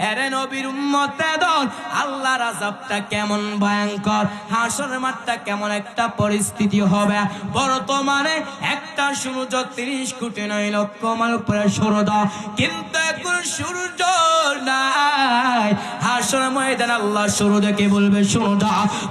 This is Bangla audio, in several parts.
এরে নবীর উম্মতে দল, আল্লাহর আযাবটা কেমন ভয়ঙ্কর, হাসরের মাঠটা কেমন একটা পরিস্থিতি হবে। বর্তমানে একটা সূর্য 30 কোটি 9 লক্ষ মাইল উপরে সূর্য, কিন্তু এখন সূর্য নাই। হাসরের ময়দানে আল্লাহ সূর্যকে বলবে, সূর্য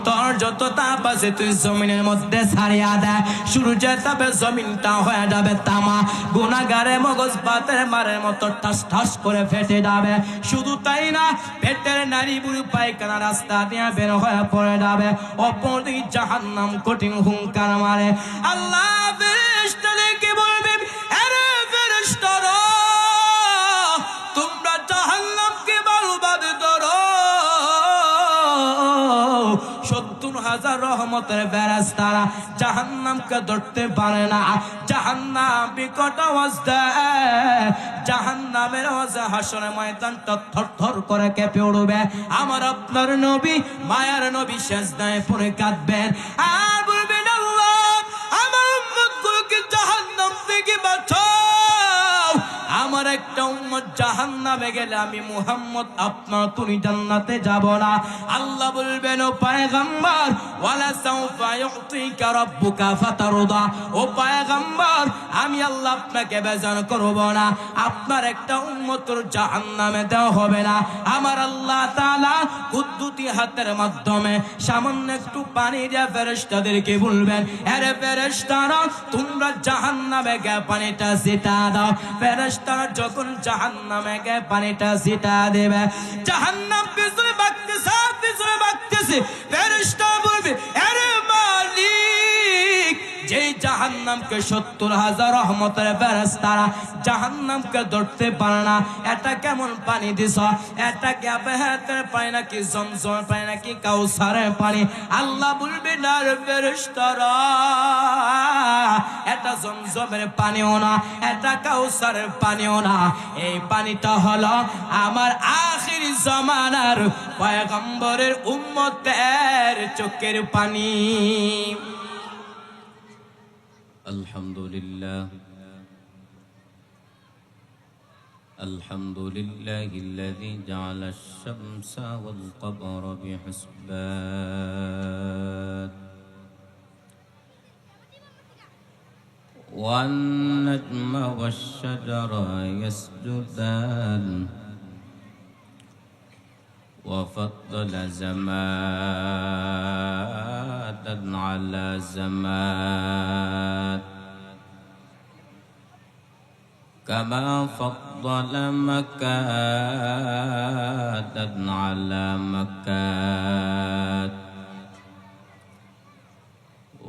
তোর যত তাপ আছে তুই জমিনের মধ্যে ছাড়িয়া দে। সূর্যের তাপে জমিনটা হয়ে যাবে তামা, গুনাহগারে মগজ পাতের মারের মতো ঠাস ঠাস করে ফেটে যাবে। শুধু তাই না, পেটের নারী বুড়ি পায়খানা রাস্তা দিয়ে বের হয়ে পড়ে যাবে। অপরদিকে জাহান্নাম কঠিন হুঙ্কার মারে। আল্লাহ ফেরেশতাদেরকে বলবে, আরে ফেরেশতারা, তোমরা জাহান্নামকে বরবাদ করো। 70,000 রহমতের ফেরেশতারা জাহান্নামকে ধরতে পারে না। জাহান্নাম বিকট অবস্থা, জাহান্নামের আওয়াজে হাসরের ময়দানটা থরথর করে কেঁপে উঠবে। আমার আপনার নবী, মায়ার নবী সেজদায় পড়ে কাঁদবেন আর বলবেন, আল্লাহ আমার উম্মতগুলোকে জাহান্নাম থেকে বাঁচাও। আমার একটা উম্মত জাহান্নামে গেলে আমি মুহাম্মদ আপনার তুমি জান্নাতে যাব না। আল্লাহ বলবেন, ও পয়গম্বর, ওয়ালা সাউফা ইউতিকা রাব্বুকা ফাতারদা, ও পয়গম্বর আমি আল্লাহ আপনাকে বেজার করব না, আপনার একটা উম্মতর জাহান্নামে দেওয়া হবে না। আমার আল্লাহ তাআলা কুদ্দুতি হাতের মাধ্যমে সামান্য একটু পানি দিয়ে ফেরেশতাদেরকে বলবেন, আরে ফেরেশতারা তোমরা জাহান্নামে গিয়ে পানিটা ছিটা দাও। ফেরেশতারা যখন জাহান্নামে গিয়ে পানিটা ছিটা দেবে, জাহান্নাম পিছনে বাঁকতেছে। ফেরেশতা বলবে, আরে মালিক, যেই জাহান্নামকে 70,000 রহমতের ফেরেশতারা জাহান্নামকে ধরতে পারে না, এটা কেমন পানি দিছ? এটা কি আবেহাতের পানি নাকি জমজমের পানি নাকি কাউসারের পানি? আল্লাহ বলবে, না রে ফেরেশতারা, এটা জমজমের পানিও না, এটা কাউসারের পানিও না। এই পানিটা হলো আমার আখির জামানার পয়গম্বরের উম্মতের চোখের পানি। আলহামদুলিল্লাহ, আলহামদুলিল্লাহিল্লাযী জাআলা আশ-শামসা ওয়াল কমরা বিহিসবান ওয়ান নাজমা ওয়াশ-শাজারা ইয়াসজুদান وفضل زمادا على زماد كما فضل مكادا على مكاد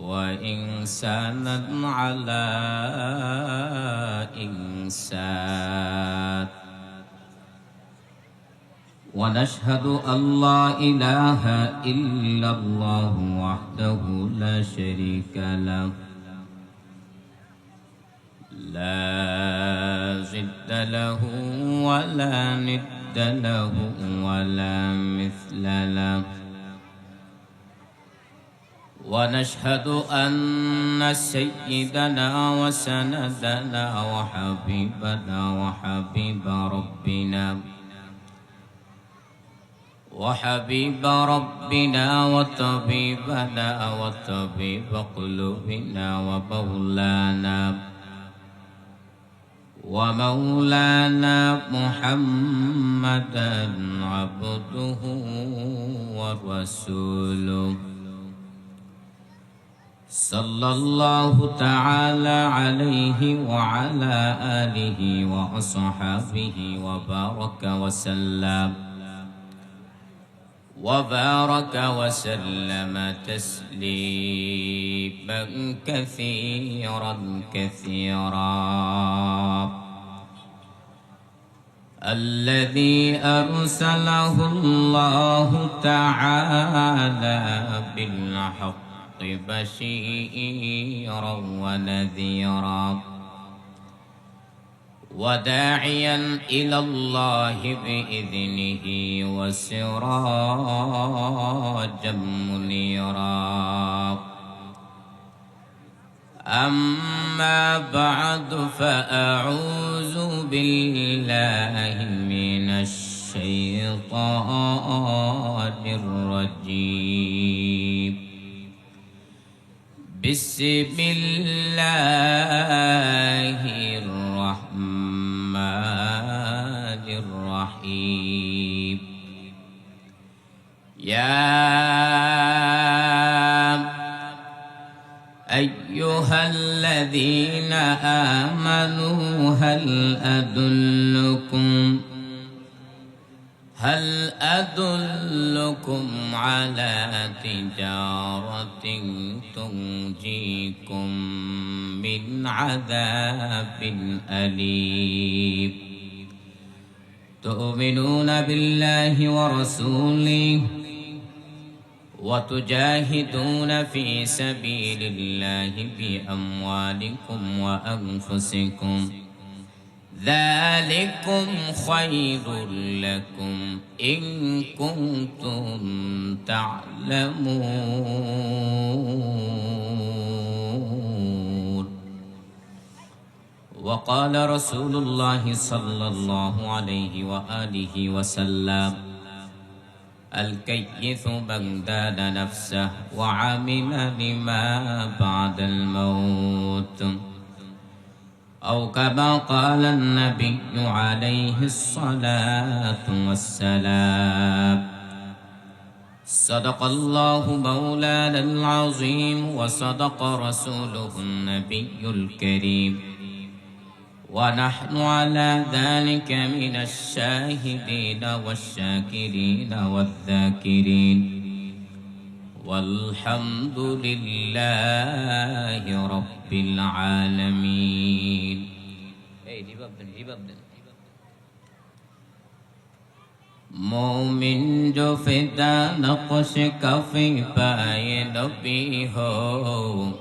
وإنسانا على إنسان ونشهد أن لا إله إلا الله وحده لا شريك له لا ضد له ولا ند له ولا مثل له ونشهد أن سيدنا وسندنا وحبيبنا وحبيب ربنا وطبيبنا وطبيب قلوبنا ومولانا محمدا عبده ورسوله صلى الله تعالى عليه وعلى آله وأصحابه وبارك وسلم تسليما كثيرا الذي أرسله الله تعالى بالحق بشيرا ونذيرا وداعيا إلى الله بإذنه وسراجا منيرا أما بعد فأعوذ بالله من الشيطان الشيطان الرجيم بسم الله الرحمن الرحيم يا أيها الذين آمنوا هل أدلكم على تجارة تنجيكم من عذاب أليم تؤمنون بالله ورسوله وتجاهدون في سبيل الله بأموالكم وأنفسكم ذلكم خير لكم إن كنتم تعلمون وقال رسول الله صلى الله عليه وآله وسلم الكيس من دان نفسه وعمل لما بعد الموت أو كما قال النبي عليه الصلاة والسلام صدق الله مولانا العظيم وصدق رسوله النبي الكريم ونحن على ذلك من الشاهدين والشاكرين والذاكرين والحمد لله رب العالمين مومن جو فدا نقش کفی پائے نبی ہو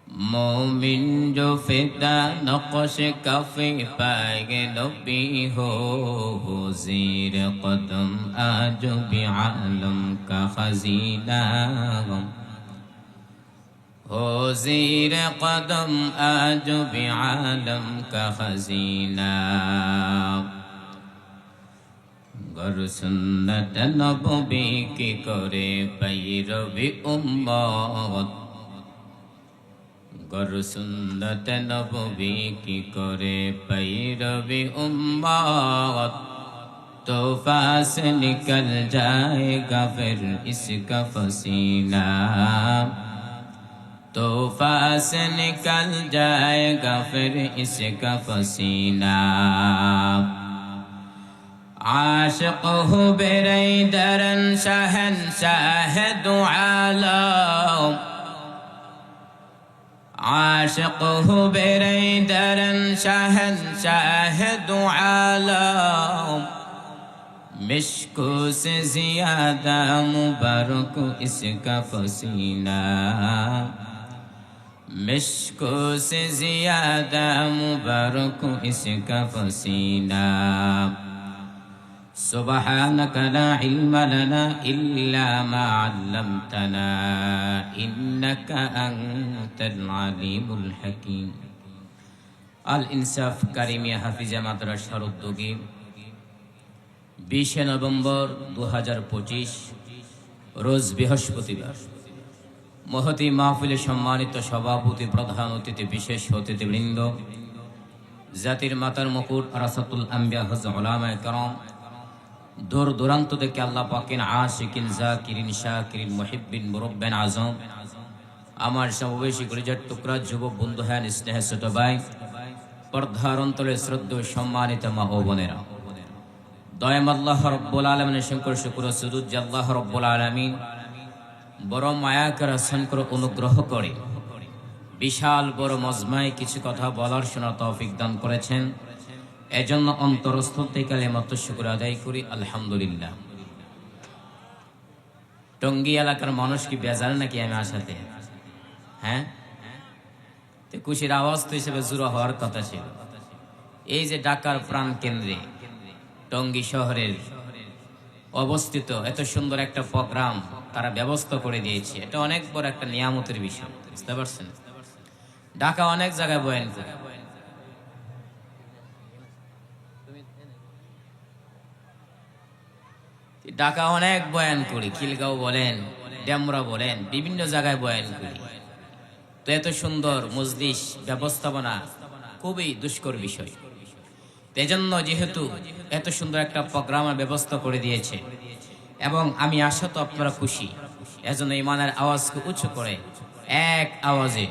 مومن جو فدا نقش کفی پائے نبی ہو زیر قدم آج بھی عالم کا خزینہ ہو زیر قدم آج بھی عالم کا خزینہ گر سنت نبوی کی کرے پیروی امت گر سنت نبوی کی کرے پیروی امت توفہ سے نکل جائے گا پھر اس کا پسینہ توفہ سے نکل جائے گا پھر اس کا پسینہ عاشق ہو بیدرن شہنشاہ دو عالم عاشق ہو بیدرن شہنشاہ دو عالم مشکو سے زیادہ مبارک اس کا پسینہ مشکو سے زیادہ مبارک اس کا پسینہ سبحانك لا علم لنا إلا ما علمتنا إنك أنت العليم الحكيم الإنصاف কারিমিয়া হাফিজা মাদ্রাসার উদ্যোগে 20 নভেম্বর 2025 রোজ বৃহস্পতিবার মহতী মাহফিলে সম্মানিত সভাপতি প্রধান অতিথি বিশেষ অতিথিবৃন্দ জাতির মাতার মুকুট আরাসাতুল আম্বিয়া হযরত উলামায়ে কেরাম দূর দূরান্ত থেকে আল্লাহ পাকের আশিকিন জাকিরিন শাকিরিন মুহিব্বিন মুরব্বিন আযম আমার সমবয়সী কলিজার টুকরা যুবক বন্ধু হ্যাঁ স্নেহের ছোট ভাই পর্দার অন্তরে শ্রদ্ধেয় সম্মানিত মা ও বোনেরা দয়াম আল্লাহ রাব্বুল আলামিনের শঙ্কর শুকর ও সুজুদ যে আল্লাহ রাব্বুল আলামিন বড় মায়া করে শঙ্কর অনুগ্রহ করে বিশাল বড় মজমায় কিছু কথা বলার শোনার তৌফিক দান করেছেন এজন্য অন্তরস্থল থেকে কালিমাতুশ শুকর আদায় করি আলহামদুলিল্লাহ টঙ্গী এলাকার মানুষ কি বেজার নাকি আমি আসাতে হ্যাঁ তো খুশির আওয়াজ তো হিসেবে জোড়া হওয়ার কথা ছিল এই যে ঢাকার প্রাণ কেন্দ্রে টঙ্গী শহরের অবস্থিত এত সুন্দর একটা প্রোগ্রাম তারা ব্যবস্থা করে দিয়েছে এটা অনেক বড় একটা নিয়ামতের বিষয় বুঝতে পারছেন ঢাকা অনেক জায়গায় বয়ান করে ঢাকা অনেক বয়ান করি, খিলগাঁও বলেন, ডেমরা বলেন, বিভিন্ন জায়গায় বয়ান করি। তো এত সুন্দর মজলিস ব্যবস্থাপনা খুবই দুষ্কর বিষয়। এজন্য যেহেতু এত সুন্দর একটা প্রোগ্রামের ব্যবস্থা করে দিয়েছে এবং আমি আশা তো আপনারা খুশি, এজন্য ইমানের আওয়াজকে উঁচু করে এক আওয়াজে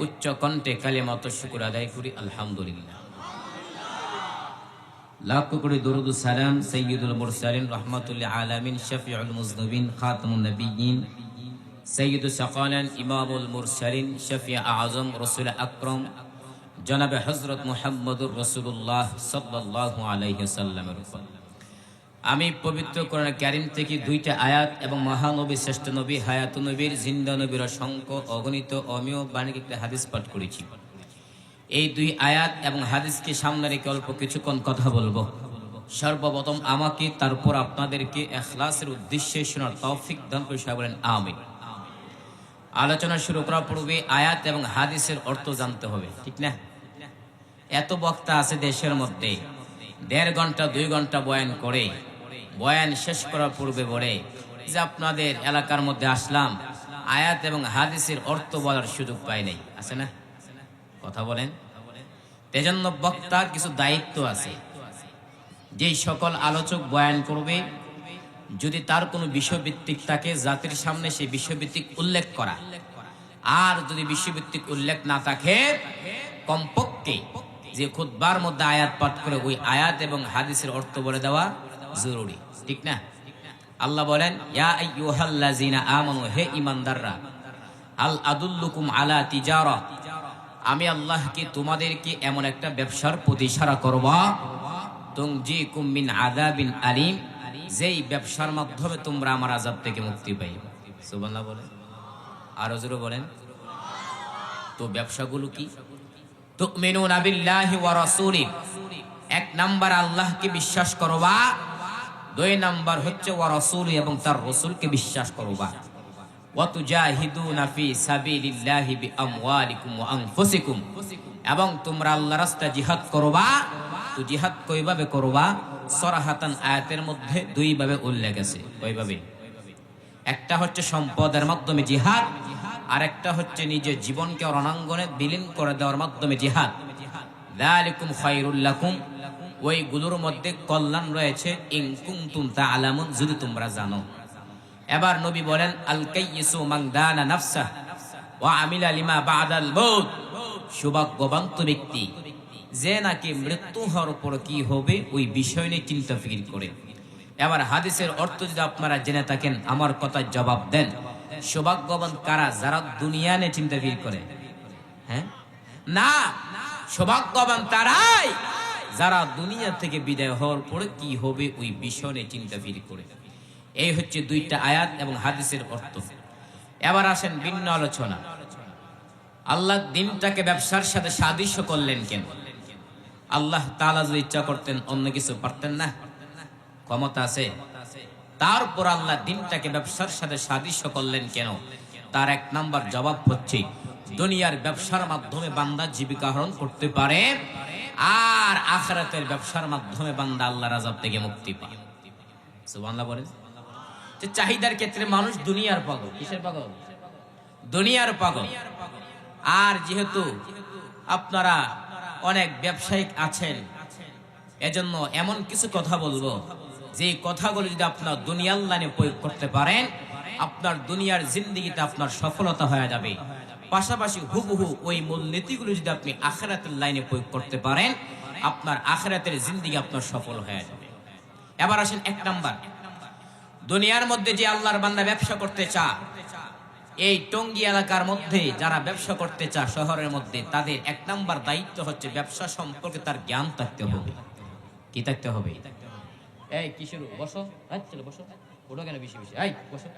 উচ্চ কণ্ঠে কালিমাত শুকর আদায় করি আলহামদুলিল্লাহ। লাখ কোটি দরুদ সালাম সাইয়্যিদুল মুরসালিন রাহমাতুল আলামিন শাফিউল মুজনিবিন খাতামুন নবিয়্যিন সাইয়্যিদুস সাকালান ইমামুল মুরসালিন শাফিউ আযম রাসূল আকরাম জনাবে হযরত মুহাম্মদুর রাসূলুল্লাহ সাল্লাল্লাহু আলাইহি ওয়াসাল্লামের উপর আমি পবিত্র কোরআন কারীম থেকে দুইটা আয়াত এবং মহানবী শ্রেষ্ঠ নবী হায়াতুন নবীর জিন্দা নবীর অসংখ্য অগণিত অমীয় বাণিজ্যিক একটা হাদিস পাঠ করেছি। এই দুই আয়াত এবং হাদিসকে সামনে রেখে অল্প কিছুক্ষণ কথা বলবো। সর্বপ্রথম আমাকে, তারপর আপনাদেরকে ইখলাসের উদ্দেশ্যে শোনার তৌফিক দান করে সবাই বলেন আমিন। আলোচনা শুরু করার পূর্বে আয়াত এবং হাদিসের অর্থ জানতে হবে, ঠিক না? এত বক্তা আছে দেশের মধ্যে, 1.5 ঘন্টা 2 ঘন্টা বয়ান করে, বয়ান শেষ করার পূর্বে বলে যে আপনাদের এলাকার মধ্যে আসলাম, আয়াত এবং হাদিসের অর্থ বলার সুযোগ পাই নাই। আছে না? কথা বলেন। এজন্য বক্তার কিছু দায়িত্ব আছে। যেই সকল আলোচক বয়ান করবে, যদি তার কোনো বিষয়ভিত্তিক থাকে, জাতির সামনে সেই বিষয়ভিত্তিক উল্লেখ করা, আর যদি বিষয়ভিত্তিক উল্লেখ না থাকে, কমপক্ষে যে খুতবার মধ্যে আয়াত পাঠ করে ওই আয়াত এবং হাদিসের অর্থ বলে দেওয়া জরুরি, ঠিক না? আল্লাহ বলেন, ইয়া আইয়ুহাল্লাযিনা আমানু, হে ঈমানদাররা, আল আদুল্লুকুম আলা তিজারা, আমি আল্লাহ কি তোমাদেরকে এমন একটা ব্যবসার প্রতি ইশারা করব, তুনজিকুম মিন আযাবিন আলিম, যেই ব্যবসার মাধ্যমে তোমরা আমার আযাব থেকে মুক্তি পাইবে। সুবহানাল্লাহ বলেন, আর জোরে বলেন। তো ব্যবসাগুলো কি? তুমিনুনা বিল্লাহি ওয়া রাসূলিহি, 1 নাম্বার আল্লাহকে বিশ্বাস করবা, 2 নাম্বার হচ্ছে ওয়া রাসূলিহি, এবং তার রাসূলকে বিশ্বাস করবা, ওয়া তুজাহিদুনা ফি সাবিলিল্লাহি বিআমওয়ালিকুম ওয়া আনফুসিকুম, এবং তোমরা আল্লাহর রাস্তায় জিহাদ করবা। তো জিহাদ কয়ভাবে করবা? সরাহাতান আয়াতের মধ্যে 2 ভাবে উল্লেখ আছে। কয়ভাবে? একটা হচ্ছে সম্পদের মাধ্যমে জিহাদ, আর একটা হচ্ছে নিজের জীবনকে রণাঙ্গনে বিলীন করে দেওয়ার মাধ্যমে জিহাদ। যালিকুম খায়রুল লাকুম, ওইগুলোর মধ্যে কল্যাণ রয়েছে, ইন কুনতুম তা'লামুন, যদি তোমরা জানো। এবার নবী বলেন, আল কাইয়িসু মান দানা নাফসা ওয়া আমিলা লিমা বা'দাল মাউত, সৌভাগ্যবান ব্যক্তি যে নাকি মৃত্যু হওয়ার পর কি হবে ওই বিষয় নিয়ে চিন্তা ফিকির করে। এবার হাদিসের অর্থ যদি আপনারা জেনে থাকেন, আমার কথার জবাব দেন। সৌভাগ্যবান কারা? যারা দুনিয়া নিয়ে চিন্তা ফিকির করে। হ্যাঁ না, সৌভাগ্যবান তারাই যারা দুনিয়া থেকে বিদায় হওয়ার পরে কি হবে ওই বিষয় নিয়ে চিন্তা ফিকির করে। এই হচ্ছে 2টা আয়াত এবং হাদিসের অর্থ। এবার আসেন ভিন্ন আলোচনা। আল্লাহ দিনটাকে ব্যবসার সাথে সাদৃশ্য করলেন কেন? আল্লাহ তাআলা যদি ইচ্ছা করতেন অন্য কিছু পারতেন না? ক্ষমতা আছে। তারপর আল্লাহ দিনটাকে ব্যবসার সাথে সাদৃশ্য করলেন কেন? তার 1 নাম্বার জবাব হচ্ছে, দুনিয়ার ব্যবসার মাধ্যমে বান্দা জীবিকা আহরণ করতে পারে, আর আখিরাতের ব্যবসার মাধ্যমে বান্দা আল্লাহর আযাব থেকে মুক্তি পায়। সুবহানাল্লাহ বলেন। যে চাহিদার ক্ষেত্রে মানুষ দুনিয়ার পাগল। কিসের পাগল? দুনিয়ার পাগল। আর যেহেতু আপনারা অনেক ব্যবসায়িক আছেন, এজন্য এমন কিছু কথা বলবো যে কথাগুলো যদি আপনার দুনিয়ার লাইনে প্রয়োগ করতে পারেন, আপনার দুনিয়ার জিন্দেগিতে আপনার সফলতা হয়ে যাবে। পাশাপাশি হুবহু ওই মূলনীতিগুলো যদি আপনি আখিরাতের লাইনে প্রয়োগ করতে পারেন, আপনার আখিরাতের জিন্দেগি আপনার সফল হয়ে যাবে। এবার আসেন 1 নাম্বার, দুনিয়ার মধ্যে যে আল্লাহর বান্দা ব্যবসা করতে চায়, এই টঙ্গী এলাকার মধ্যে যারা ব্যবসা করতে চায় শহরের মধ্যে, তাদের 1 নাম্বার দায়িত্ব হচ্ছে ব্যবসা সম্পর্কে তার জ্ঞান থাকতে হবে। কি থাকতে হবে? এই কিশোর বসো, চলো বসো, ওটা কেন বেশি বেশি, এই বসো।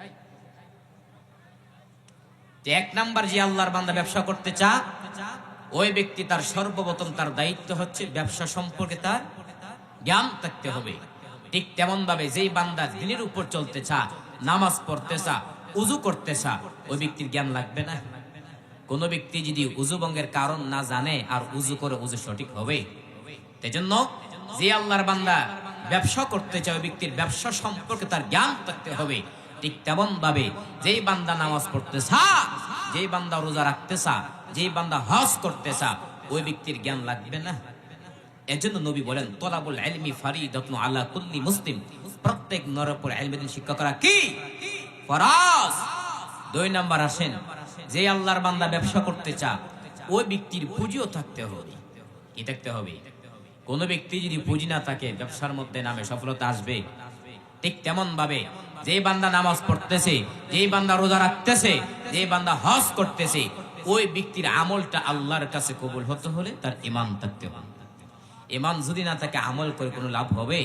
যে 1 নাম্বার যে আল্লাহর বান্দা ব্যবসা করতে চায়, ওই ব্যক্তি তার সর্বপ্রথম তার দায়িত্ব হচ্ছে ব্যবসা সম্পর্কে তার জ্ঞান থাকতে হবে। ঠিক তেমন ভাবে যেই বান্দা দিনের উপর চলতে চায়, নামাজ পড়তে চায়, উযু করতে চায়, ওই ব্যক্তির জ্ঞান লাগবে না? কোন ব্যক্তি যদি উযু ভঙ্গের কারণ না জানে আর উযু করে উযু সঠিক হবে? সেজন্য যে আল্লাহর বান্দা ব্যবসা করতে চায় ওই ব্যক্তির ব্যবসা সম্পর্কে তার জ্ঞান থাকতে হবে। ঠিক তেমন ভাবে যেই বান্দা নামাজ পড়তেছা, যেই বান্দা রোজা রাখতেছা, যেই বান্দা হজ করতেছা, ওই ব্যক্তির জ্ঞান লাগবে না? এজন্য নবী বলেন তলাবুল ইলমি ফারিদাতুন আলা কুল্লি মুসলিম, প্রত্যেক নরের উপর ইলমের শিক্ষা করা কি ফরজ। 2 নাম্বার আসেন, যে আল্লাহর বান্দা ব্যবসা করতে চা, ওই ব্যক্তির পুঁজিও থাকতে হবে। কি থাকতে হবে? কোন ব্যক্তি যদি পুঁজি না থাকে ব্যবসার মধ্যে নামে সফলতা আসবে? ঠিক তেমন ভাবে যে বান্দা নামাজ পড়তেছে, যে বান্দা রোজা রাখতেছে, যে বান্দা হজ করতেছে, ওই ব্যক্তির আমলটা আল্লাহর কাছে কবুল হতে হলে তার ঈমান থাকতে হবে। ঈমান যদি না থাকে আমল করে কোনো লাভ হবে?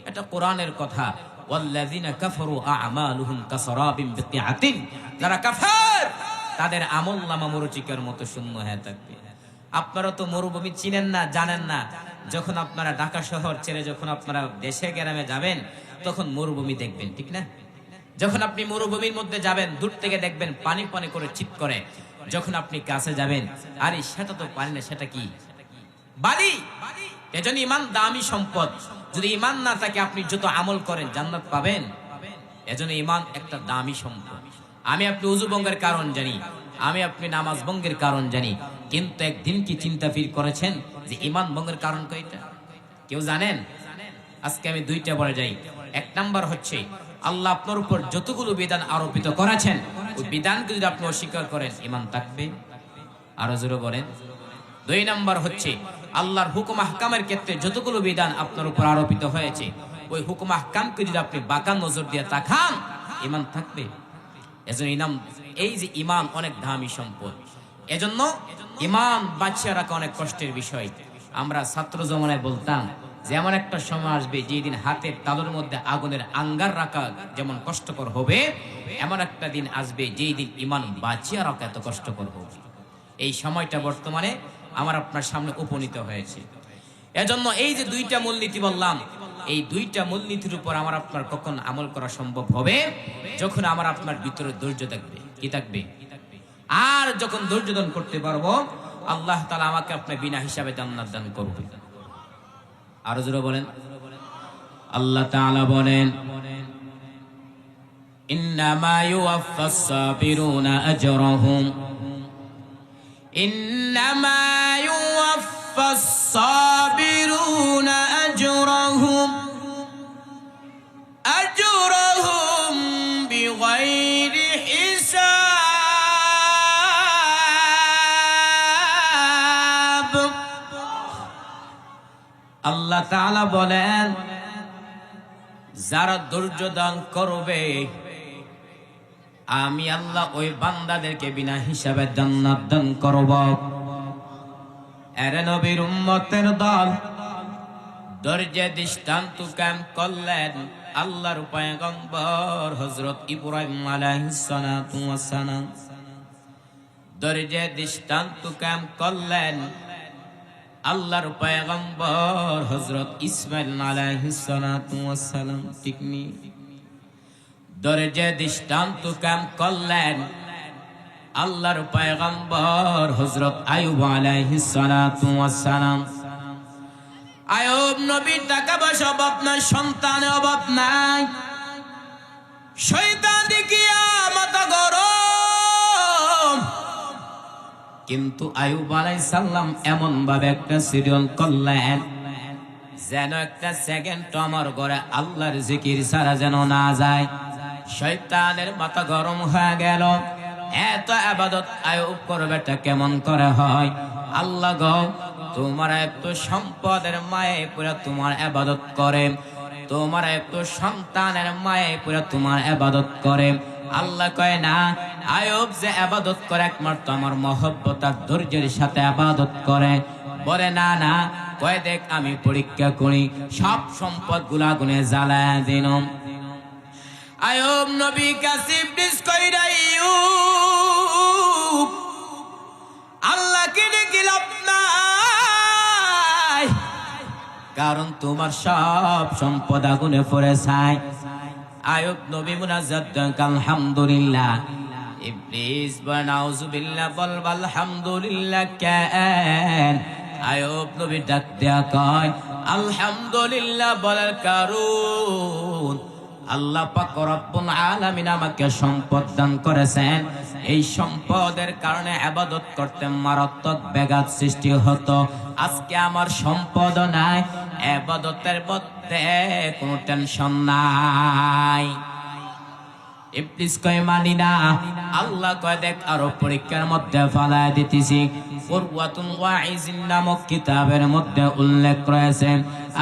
এটা কোরআনের কথা, ওয়াল্লাযিনা কাফারু আ'মালুহুম কাসারাবিন বিকিআতিন, যারা কাফের তাদের আমলনামা মরুচিকার মতো শূন্য হয়ে থাকবে। আপনারা তো মরুভূমি চিনেন না, জানেন না। যখন আপনারা ঢাকা শহর ছেড়ে যখন আপনারা দেশে গ্রামে যাবেন তখন মরুভূমি দেখবেন, ঠিক না? যখন আপনি মরুভূমির মধ্যে যাবেন দূর থেকে দেখবেন পানি পানি করে চিৎ করে। যখন আপনি কাছে যাবেন, আরে সেটা তো পানি না, সেটা কি? বালি। এজন্য ঈমান দামি সম্পদ। যদি ঈমান না থাকে আপনি যত আমল করেন জান্নাত পাবেন? এজন্য ঈমান একটা দামি সম্পদ। আমি আপনি ওযু ভঙ্গের কারণ জানি, আমি আপনি নামাজ ভঙ্গের কারণ জানি, কিন্তু একদিন কি চিন্তা ফির করেছেন যে ঈমান ভঙ্গের কারণ কয়টা? কেউ জানেন? আজকে আমি 2টা বলে যাই। 1 নাম্বার হচ্ছে আল্লাহ আপনার উপর যতগুলো বিধান আরোপিত করেছেন ওই বিধানকে যদি আপনি অস্বীকার করেন ঈমান থাকবে? আরো জোরে বলেন। 2 নাম্বার হচ্ছে আল্লাহর হুকুম আহকামের ক্ষেত্রে যতগুলো বিধান আপনার উপর আরোপিত হয়েছে ওই হুকুম আহকামকে যদি আপনি বাঁকা নজর দিয়ে তাকান ঈমান থাকবে? এজন্য এই যে ঈমান অনেক দামি সম্পদ। এজন্য ঈমান বাঁচিয়ে রাখা অনেক কষ্টের বিষয়। আমরা ছাত্র জমানায় বলতাম যে এমন একটা সময় আসবে যেদিন হাতের তালুর মধ্যে আগুনের আঙ্গার রাখা যেমন কষ্টকর হবে, এমন একটা দিন আসবে যেই দিন ঈমান বাঁচিয়ে রাখা এত কষ্টকর হবে। এই সময়টা বর্তমানে আমার আপনার সামনে উপনীত হয়েছে। এজন্য এই যে 2টা মূলনীতি বললাম, এই 2টা মূলনীতির উপর আমার আপনার কখন আমল করা সম্ভব হবে? যখন আমার আপনার ভিতরে ধৈর্য থাকবে। কি থাকবে? আর যখন ধৈর্য ধারণ করতে পারবো আল্লাহ তাআলা আমাকে আপনার বিনা হিসাবে জান্নাত দান করবে। আরো জোরে বলেন। আল্লাহ তাআলা বলেন ইন্নামা ইউওয়াফাস সাবিরুনা আজরাহুম, ইন্নামা ইউওয়াফাস সাবিরুনা আজরাহুম বিগাইরি হিসাব। আল্লাহ তাআলা বলেন যারা ধৈর্য দান করবে আমি আল্লাহ ওই বান্দাদেরকে বিনা হিসাবে জান্নাত দান করব। এর নবীর উম্মতের দল ধৈর্যের দৃষ্টান্ত কায়েম করলেন আল্লাহর পয়গম্বর হযরত ইব্রাহিম আলাইহিস সালাতু ওয়াস সালাম। ধৈর্যের দৃষ্টান্ত কায়েম করলেন আল্লাহর পয়গম্বর হযরত ইসমাঈল আলাইহিস সালাতু ওয়াস সালাম। ঠিক নি? ধৈর্যের দৃষ্টান্ত কায়েম করলেন আল্লাহর পয়গম্বর হযরত আইয়ুব আলাইহিস সালাতু ওয়াস সালাম। আইয়ুব নবীর টাকা পয়সা অভাব নাই, সন্তানের অভাব নাই, শয়তান দেখিয়া মাথা গরম, কিন্তু আইয়ুব আলাইহিস সালাম এমন ভাবে একটা সিরিয়াল করলেন যেন একটা সেকেন্ড আমার ঘরে আল্লাহর জিকির ছাড়া যেন না যায়। শয়তানের মাথা গরম হয়ে গেল, এত ইবাদত আইয়ুব করবেটা কেমন করে হয়? আল্লাহ গো তোমার এত সম্পদের মায়ে পুরা তোমার ইবাদত করে, তোমার এত সন্তানের মায়ে পুরা তোমার ইবাদত করে। আল্লাহ কয় না, আইয়ুব যে ইবাদত করে একমাত্র আমার মহব্বত আর ধৈর্যের সাথে ইবাদত করে। বলে না না, কয় দেখ আমি পরীক্ষা করি, সব সম্পদ গুলা গুনে জ্বালায় দিলাম। আইয়ুব নবী কাছে ইবলিস কইরা আইয়ুব আল্লাহকে ডেকে লাভ নাই, কারণ তোমার সব সম্পদ আগুনে পড়ে যায়। আইয়ুব নবী মুনাজ্জাত দেন আলহামদুলিল্লাহ। ইবলিস বলে নাউজুবিল্লাহ, বল আলহামদুলিল্লাহ কেন? আইয়ুব নবী ডাক দেয়া কয় আলহামদুলিল্লাহ বলার কারণ আল্লাহ পাক রব্বুল আলামিন আমাকে সম্পদ দান করেছেন। এই সম্পদের কারণে ইবাদত করতে মারাত্মক ব্যাঘাত সৃষ্টি হতো। আজকে আমার সম্পদ নাই, ইবাদতের মধ্যে কোনো টেনশন নাই। ইবলিস কয় মানি না, আল্লাহ কয় দেখ আরো পরীক্ষার মধ্যে ফালায় দিতেছি। কুরওয়াতুন ওয়াইজিন নামক কিতাবের মধ্যে উল্লেখ রয়েছে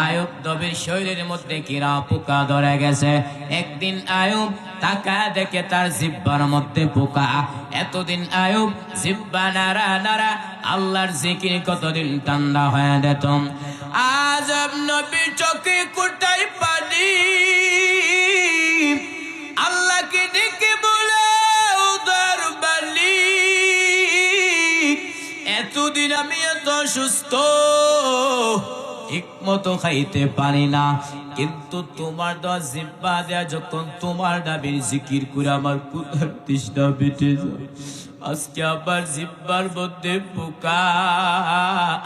আয়ুব নবীর শরীরের মধ্যে কিরা পোকা ধরে গেছে। একদিন আয়ুব তাকায় দেখে তার জিহ্বার মধ্যে পোকা। এতদিন আয়ুব জিহ্বা নাড়া নাড়া আল্লাহর জিকির কতদিন ঠান্ডা হয়ে যেত। আজ নবীর চোখে কোটাই পানি, আল্লাহকে ডেকে বলে উদার বালি, এতদিন আমি এত সুস্থ ঠিক মতো খাইতে পারি না, কিন্তু তোমার দেওয়া জিহ্বা দেয়া যখন তোমার নামের জিকির করে আমার ক্ষুধার তৃষ্ণা মিটে যায়। আজকে আবার জিহ্বার মধ্যে পোকা,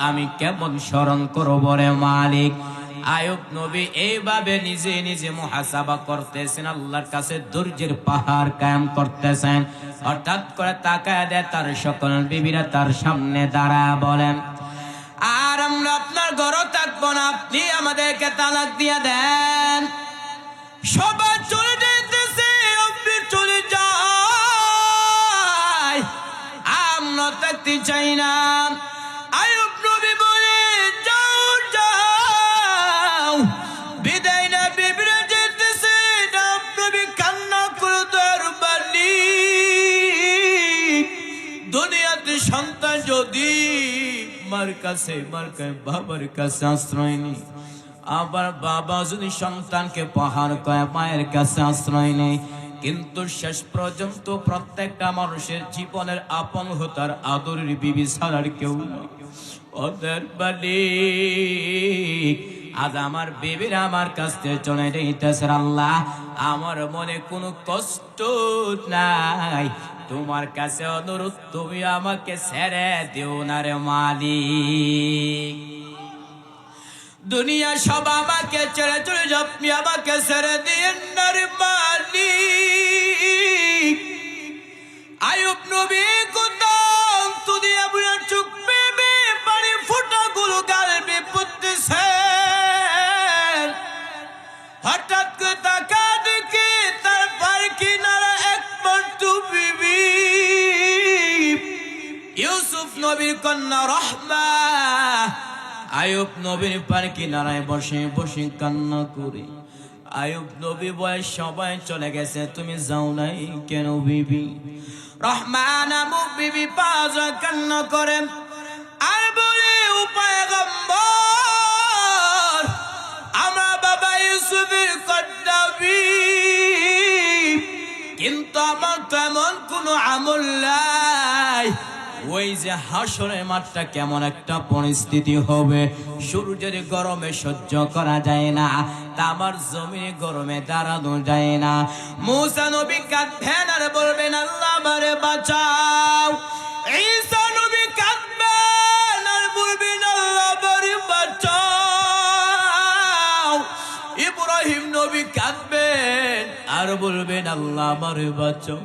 আমি কেমন স্মরণ করব রে মালিক। আয়ুব নবী এইভাবে নিজে নিজে মুহাসাবা করতেছেন, আল্লাহর কাছে ধৈর্যের পাহাড় কায়েম করতেছেন। হঠাৎ করে তাকায় দেয় তার সকল বিবিরা তার সামনে দাঁড়ায় বলেন, আর আমরা আপনার ঘরে থাকবো না, আপনি আমাদেরকে তালাক দিয়ে দেন। সবাই চলে যেতেছে, আপনি চলে যায়, আমরা থাকতে চাই না। আয়ুব নবী বলে যাও যাও, বিদায় না বিবিরা যেতেছে। নবী কান্না করে তার বালি, দুনিয়াতে সন্তান যদি মার কাছে বাবার কাছে আশ্রয় নেই, আবার বাবা যদি সন্তানকে পাহাড় কয় মায়ের কাছে আশ্রয় নেই, কিন্তু শেষ পর্যন্ত প্রত্যেকটা মানুষের জীবনের আপন হতার আদরের বিবি ছাড়ার কেউ নেই। ওদের বালি আজ আমার বিবির আমার কাছ থেকে চলে যাইতেছে। আল্লাহ আমার মনে কোনো কষ্ট নাই, তোমার কাছে অনুরোধ তুমি আমাকে ছেড়ে দিও না রে মালিক। দুনিয়া সব আমাকে ছেড়ে চলে যাও, আপনি আমাকে ছেড়ে দিয়েন না রে মালিক। আয়ুব নবী কোথাও তুই আপনার চোখ বেবে পানি ফোঁটাগুলো গালবে পড়তেছে। হঠাৎ করে তাকা দেখে তার বাড়ি কিনারা একমাত্র বিবি ইউসুফ নবীর কন্যা রহমা আয়ুব নবীর পাড়ি কিনারায় বসে বসে কান্না করে। আয়ুব নবী বলে সবাই চলে গেছে, তুমি যাও নাই কেন বিবি? রহমা নামক বিবি পাঁচ কান্না করেন আর বলে উপায় গম্বর, আমার বাবা ইউসুফের কন্যা কিন্তু আমার তো এমন কোনো আমল নাই। ওই যে হাসরের মাঠটা কেমন একটা পরিস্থিতি হবে, সূর্যের গরমে সহ্য করা যায় না, তামার জমিনে গরমে দাঁড়ানো যায় না। মুসা নবী কাঁদবেন আর বলবেন আল্লাহ আমারে বাঁচাও। ঈসা নবী কাঁদবেন আর বলবেন আল্লাহ আমারে বাঁচাও। ইব্রাহিম নবী কাঁদবেন আর বলবেন আল্লাহ আমারে বাঁচাও।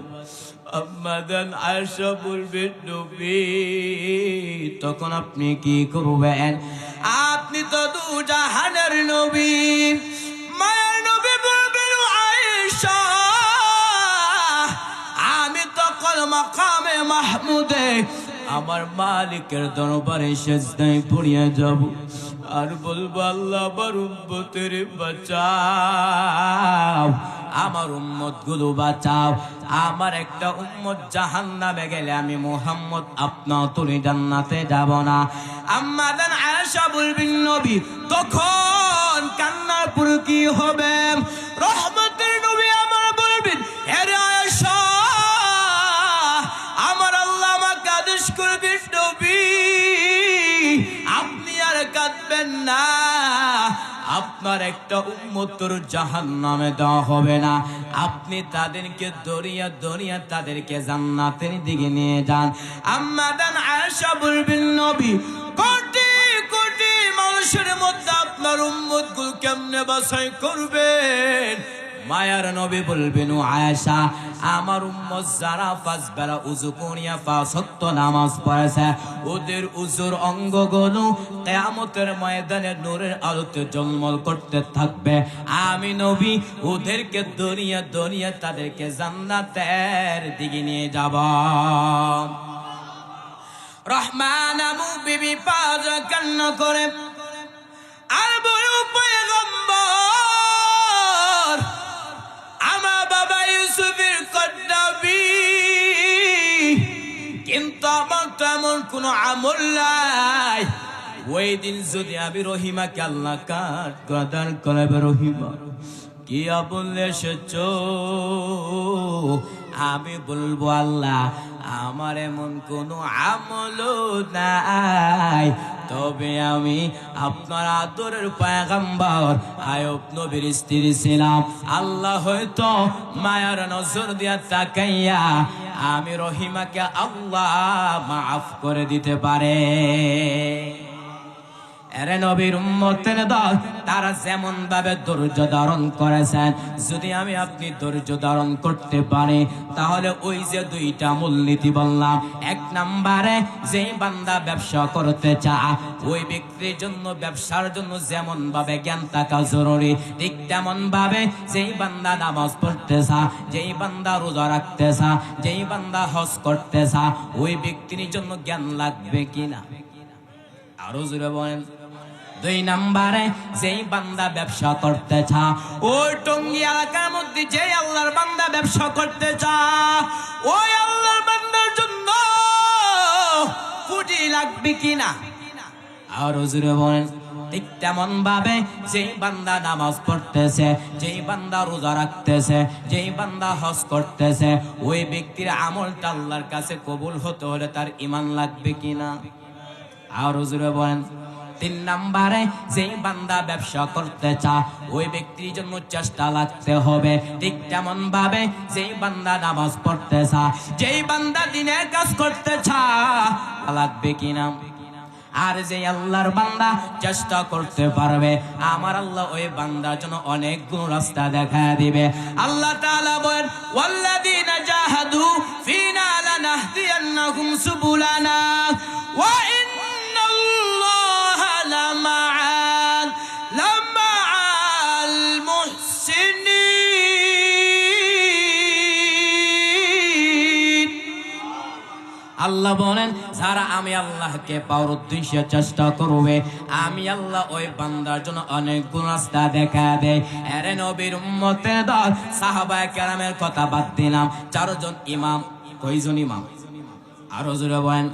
আম্মাদান আয়েশা বলবেন নবী তখন আপনি কি করবেন? আপনি তো দুজাহানের নবী। মায়ের নবী বলবেন আয়েশা আমি তখন মাকামে মাহমুদে আমার মালিকের দরবারে সেজদায় পড়িয়া যাব আর বলবো আল্লাহ আমার উম্মতের বাঁচাও, আমার উম্মত গুলো বাঁচাও। আমার একটা উম্মত জাহান্নামে গেলে আমি মুহাম্মদ আপনার তুলে জান্নাতে যাব না। আম্মাদান আয়েশা বলবেন নবী তখন কান্নার পর কি হবে? রহমতের নবী আমার বলবেন হে আয়েশা আমার আল্লাহ আমাকে আদেশ করবেন নবী আপনি আর কাঁদবেন না, আপনার একটা উম্মতর জাহান্নামে দেওয়া হবে না, আপনি তাদেরকে দরিয়া দরিয়া তাদেরকে জান্নাতের দিকে নিয়ে যান। আম্মাদান আয়েশা বলবেন নবী কোটি কোটি মানুষের মধ্যে আপনার উম্মতগুলো কেমনে বাছাই করবেন? মায়ার নবী বলবেন, ও আয়েশা, আমার উম্মত যারা 5 বেলা উযু করিয়া 5 ওয়াক্ত নামাজ পড়েছে, ওদের উযুর অঙ্গগুলো কিয়ামতের ময়দানে নূরের আলোতে ঝলমল করতে থাকবে। আমি নবী ওদেরকে দুনিয়া দুনিয়া তাদেরকে জান্নাতের দিকে নিয়ে যাব। রহমান আবু বিবি পাঁচ কান্না করে আর বড় পয়গম্বর আমার বাবা ইউসুফের কদ্দাবি, কিন্তু আমার তো এমন কোন আমল নাই। ওই দিন যদি আমি রহিমাকে আল্লাহ কাট গদার করবে, রহিমা কি বললে এসেছ? আমি বলবো, আল্লাহ আমার এমন কোনো আমল নাই, তবে আমি আপনার আদরের পয়গম্বর আয়ুব নবীর স্ত্রী ছিলাম। আল্লাহ হয়তো মায়ার নজর দিয়া তাকাইয়া আমি রহিমাকে আল্লাহ মাফ করে দিতে পারে। এরে নবীর উম্মতের দল, তারা যেমন ভাবে ধৈর্য ধারণ করেছেন, যদি আমি আপনি ধৈর্য ধারণ করতে পারি, তাহলে ওই যে 2টা মূলনীতি বললাম, 1 নম্বরে যেই বান্দা ব্যবসা করতে চায়, ওই ব্যক্তির জন্য ব্যবসার জন্য যেমন ভাবে জ্ঞান থাকা জরুরি, ঠিক তেমন ভাবে যেই বান্দা নামাজ পড়তে চায়, যেই বান্দা রোজা রাখতে চায়, যেই বান্দা হজ করতে চায়, ওই ব্যক্তির জন্য জ্ঞান লাগবে কিনা? আরো জোরে বলেন। 2 নম্বরে যেই বান্দা ব্যবসা করতে চায়, ওই টঙ্গী এলাকার মধ্যে যে আল্লাহর বান্দা ব্যবসা করতে চায়, ওই আল্লাহর বান্দার জন্য পুঁজি লাগবে কিনা? আর জোরে বলেন। ঠিক তেমন ভাবে যেই বান্দা নামাজ পড়তেছে, যেই বান্দা রোজা রাখতেছে, যেই বান্দা হজ করতেছে, ওই ব্যক্তির আমলটা আল্লাহর কাছে কবুল হতে হলে তার ঈমান লাগবে কিনা? আর জোরে বলেন। 3 নম্বরে যেই বান্দা ব্যবসা করতে চায়, ওই ব্যক্তির জন্য চেষ্টা লাগতে হবে। ঠিক তেমন ভাবে যেই বান্দা নামাজ পড়তে চায়, যেই বান্দা দিনের কাজ করতে চায়, লাগবে কিনা? আর যে আল্লাহর বান্দা চেষ্টা করতে পারবে, আমার আল্লাহ ওই বান্দার জন্য অনেক গুণ রাস্তা দেখা দিবে। আল্লাহ তাআলা বলেন, ওয়াল্লাযীনা জাহাদু ফীনা লানাহদিয়ান্নাহুম সুবুলানা ওয়া ইন্নাল্লাহা লামা'আল মুহসিনিন। আল্লাহ বলেন, যারা আমি আল্লাহকে পাওয়ার উদ্দেশ্যে চেষ্টা করবে, আমি আল্লাহ ওই বান্দার জন্য অনেক গুণ রাস্তা দেখা দেয়। এরে নবীর উম্মতের দল, সাহাবায়ে কেরামের কথা বাদ দিলাম, 4 জন ইমাম। কয়জন ইমাম? আরো জোরে বলেন।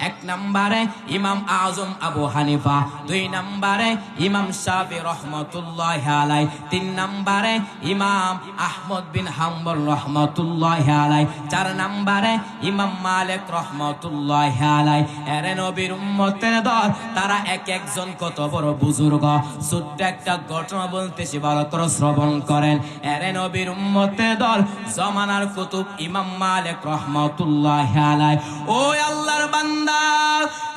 1 নম্বরে ইমাম আজম আবু হানিফা, 2 নম্বরে ইমাম শাফি রহমাতুল্লাহি আলাইহি, 3 নম্বরে ইমাম আহমদ বিন হাম্বল রহমাতুল্লাহি আলাইহি, 4 নম্বরে ইমাম মালিক রহমাতুল্লাহি আলাইহি। এরে নবীর উম্মতের দল, তারা এক একজন কত বড় বুজুর্গ। ছোট্ট একটা ঘটনা বলতেছি, ভালো করে শ্রবণ করেন। এরে নবীর উম্মতের দল, জমানার কুতুব ইমাম মালিক রহমাতুল্লাহি আলাইহি, ওই আল্লাহর বান্দা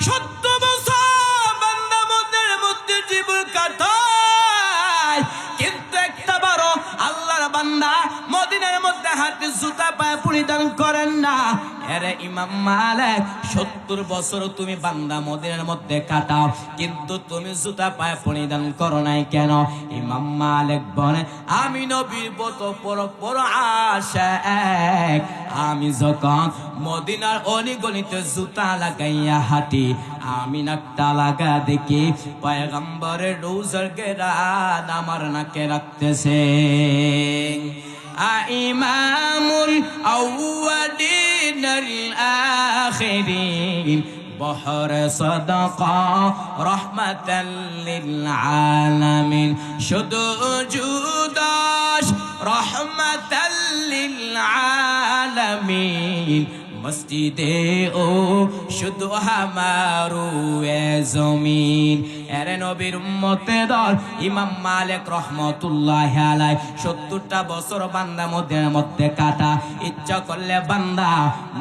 70 বছর বান্দা মনের মধ্যে জীবন কাটায়, কিন্তু একটা বড় আল্লাহর বান্দা মদিনার মধ্যে হাতে জুতা পায়ে পরিধান করেন না। এরে ইমাম মালিক, 70 বছর তুমি বান্দা মদিনার মধ্যে কাটাও, কিন্তু তুমি জুতা পায়ে পরিধান করো নাই কেন? ইমাম মালিক বলে, আমি নবীর বড় আশিক, আমি যখন মদিনার অলিগলিতে জুতা লাগাইয়া হাঁটি, আমি নাকটা লাগা দেখি পয়গম্বরের রোজার গেরান আমার নাকে রাখতেছে। ইমামুল আউয়ালিনাল আখিরিন, বহর সাদাকা রহমাতাল লিল আলামিন, শুধু জুদাস রহমাতাল লিল আলামিন, মসজিদে ও শুধু হামারু এ জমিন। এরে নবীর উম্মতে দল ইমাম মালিক রহমতুল্লাহ আলাই 70টা বছর বান্দা মদিনার মধ্যে কাটা। ইচ্ছা করলে বান্দা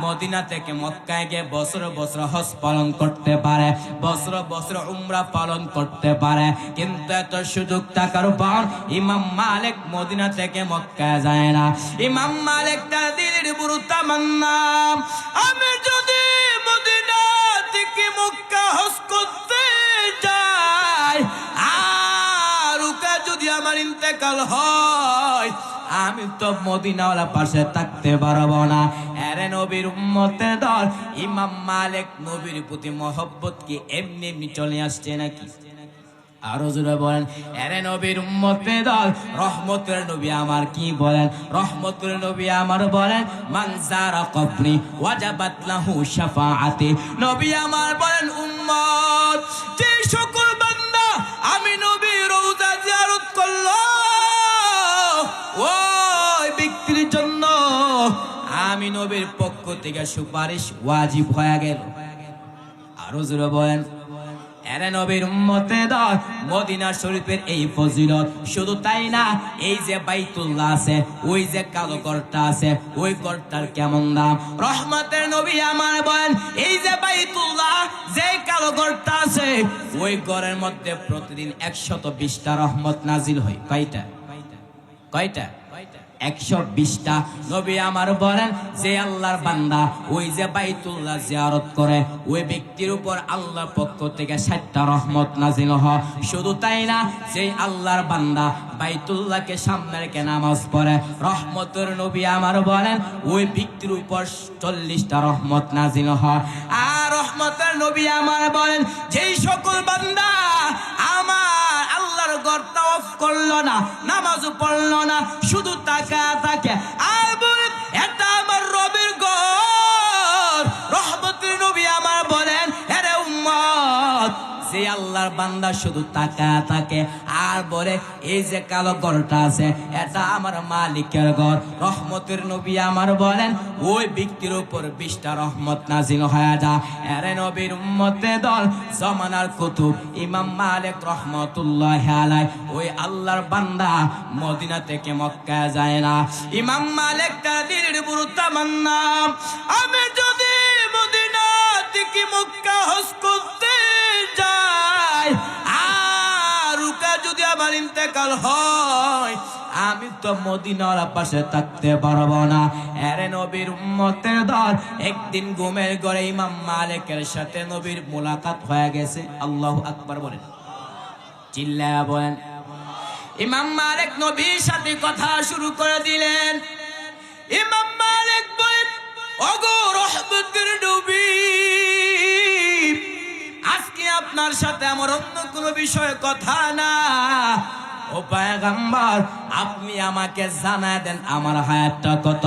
মদিনা থেকে মক্কায় গিয়ে বছর বছর হজ পালন করতে পারে, বছর বছর উমরা পালন করতে পারে, কিন্তু এত সুযোগ থাকার পর ইমাম মালিক মদিনা থেকে মক্কায় যায় না। ইমাম মালিক তার দিলের বুড়ো তামান্না, আমি যদি মদিনা থেকে মক্কা হজ করতে যাই আর ওকে যদি আমার ইন্তেকাল হয় আমি তো মদিনাওয়ালা পাশে থাকতে পারবো না। এরে নবীর উম্মতের দল ইমাম মালিক নবীর প্রতি মহব্বত কি এমনি এমনি চলে আসছে নাকি? আরো জোরে বলেন, এরে নবীর উম্মতের দল রহমতের নবী আমার কি বলেন? রহমতের নবী আমার বলেন, মান যারা কবরি ওয়াজাবাত লাহু শাফাআতি। নবী আমার বলেন, উম্মত যে সকল বান্দা আমি নবীর রওজা জিয়ারত করলো ওই ব্যক্তির জন্য আমি নবীর পক্ষ থেকে সুপারিশ ওয়াজিব হয়ে গেল। আরো জোরে বলেন, এরে নবীর উম্মতে দল মদিনা শরীফের এই ফজিলত শুধু তাই না, এই যে বাইতুল্লাহ আছে, ওই যে কালো ঘরটা আছে, ওই ঘরটার কেমন দাম? রহমতের নবী আমার বলেন, এই যে বাইতুল্লাহ যে কালো ঘরটা আছে ওই ঘরের মধ্যে প্রতিদিন 120টা রহমত নাজিল হয়। কয়টা? কয়টা? 120টা। নবী আমার বলেন, যে আল্লাহর বান্দা ওই যে বাইতুল্লাহ জিয়ারত করে ওই ব্যক্তির উপর আল্লাহর পক্ষ থেকে 60টা রহমত নাজিল হয়। শুধু তাই না, যে আল্লাহর বান্দা বাইতুল্লাহকে সামনে রেখে নামাজ পড়ে রহমতের নবী আমার বলেন ওই ব্যক্তির উপর 40টা রহমত নাজিল হয়। আর রহমতের নবী আমার বলেন, যেই সকল বান্দা আমার আল্লাহর ঘরটা অফ করলো না, নামাজও পড়লো না, শুধু তাকা থাকে আর বলেন এটা আমার রবের ঘর, রহমতের নবী আমার বলেন, আরে উম্মত যে আল্লাহর বান্দা শুধু তাকা থাকে আর বলে এই যে কালো ঘরটা আছে এটা আমার মালিকের ঘর, রহমতের নবী আমার বলেন ওই ব্যক্তির উপর 20টা রহমত নাজিল হয়ে যায়। আরে নবীর উম্মতে দল জামানার কুতুব ইমাম মালিক রহমতুল্লাহ আলাই ওই আল্লাহর বান্দা মদিনা থেকে মক্কা যায় না। ইমাম মালিক তার দিলের বুড়ো তামান্না, আমি যদি মদিনা থেকে মক্কা হজ করতে যাই আর ওকে যদি আমার ইন্তেকাল হয় আমি তো মদিনার পাশে থাকতে পারবো না। এরে নবীর উম্মতের দল একদিন ঘুমের ঘরে ইমাম মালিকের সাথে নবীর মোলাকাত হয়ে গেছে। আল্লাহু আকবার বলেন, চিল্লায়া বলেন। ইমাম মালিক নবীর সাথে কথা শুরু করে দিলেন। ইমাম মালিক বলেন, ওগো রহমতের নবী, আজকে আপনার সাথে আমার অন্য কোনো বিষয়ে কথা না। ও পয়গম্বর, আপনি আমাকে জানায় দেন আমার হায়াতটা কত?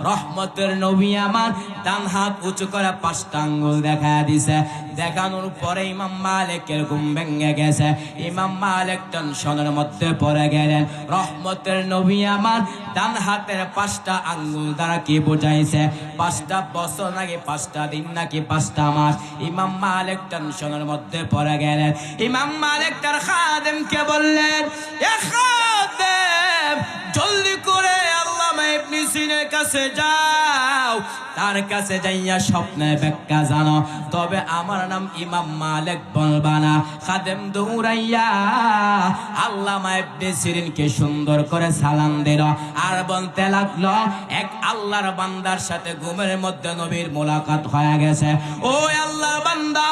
রহমতের নবী আমার ডান হাত উঁচু করে 5টা আঙ্গুল দেখায় দিছে। দেখানোর পরে ইমাম মালিকের ঘুম ভেঙে গেছে। ইমাম মালিক টেনশনের মধ্যে পড়ে গেলেন। রহমতের নবী আমার ডান হাতের 5টা আঙ্গুল দ্বারা কি বোঝাইছে? 5টা বছর নাকি 5টা দিন নাকি 5টা মাস? ইমাম মালিক টেনশনের মধ্যে পড়ে গেলেন। ইমাম মালিক তার খাদেমকে বললেন, এ খাদেম, জলদি করে আল্লামা ইবনে সিনার কাছে যাও, তার কাছে যাইয়া স্বপ্নের ব্যাখ্যা জানো, তবে আমার নাম ইমাম মালিক বলবা না। খাদেম দৌড়াইয়া আল্লামা ইবনে সিরিনকে সুন্দর করে সালাম দিল আর বলতে লাগলো, এক আল্লাহর বান্দার সাথে ঘুমের মধ্যে নবীর মোলাকাত হয়ে গেছে। ও আল্লাহর বান্দা,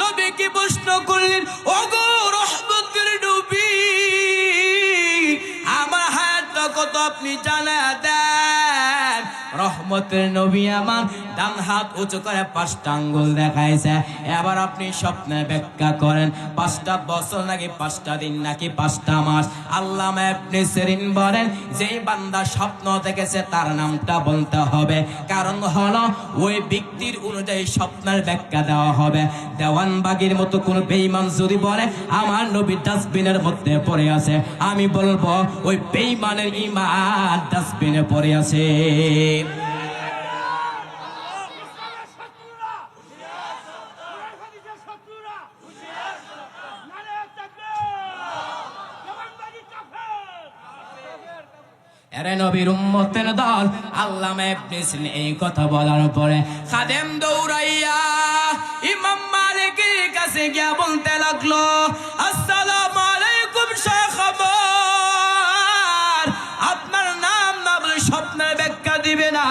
নবী কি প্রশ্ন করলেন, ওগো রহমতের নবী, আমার হায়াতটা কত আপনি জানা দেন? রহমতের নবী আমার ডান হাত উঁচু করে 5টা আঙ্গুল দেখাইছে। এবার আপনি স্বপ্নের ব্যাখ্যা করেন, 5টা বছর নাকি 5টা দিন নাকি 5টা মাস? আল্লামা ইবনে সিরিন বলেন, যেই বান্দা স্বপ্ন দেখেছে তার নামটা বলতে হবে, কারণ হলো ওই ব্যক্তির অনুযায়ী স্বপ্নের ব্যাখ্যা দেওয়া হবে। দেওয়ানবাগির মতো কোন বেঈমান যদি বলে আমার নবী ডাস্টবিনের মধ্যে পড়ে আছে, আমি বলবো ওই বেঈমানের ঈমান ডাস্টবিনে পড়ে আছে। এরে নবীর উম্মতের দল, আল্লামা ইবনে সিরিন এই কথা বলার পরে খাদেম দৌড়াইয়া ইমাম মালিকের কাছে গিয়া বলতে লাগলো, আসসালামু আলাইকুম শাইখ আমার, আপনার নাম না বলে স্বপ্নের ব্যাখ্যা দিবে না?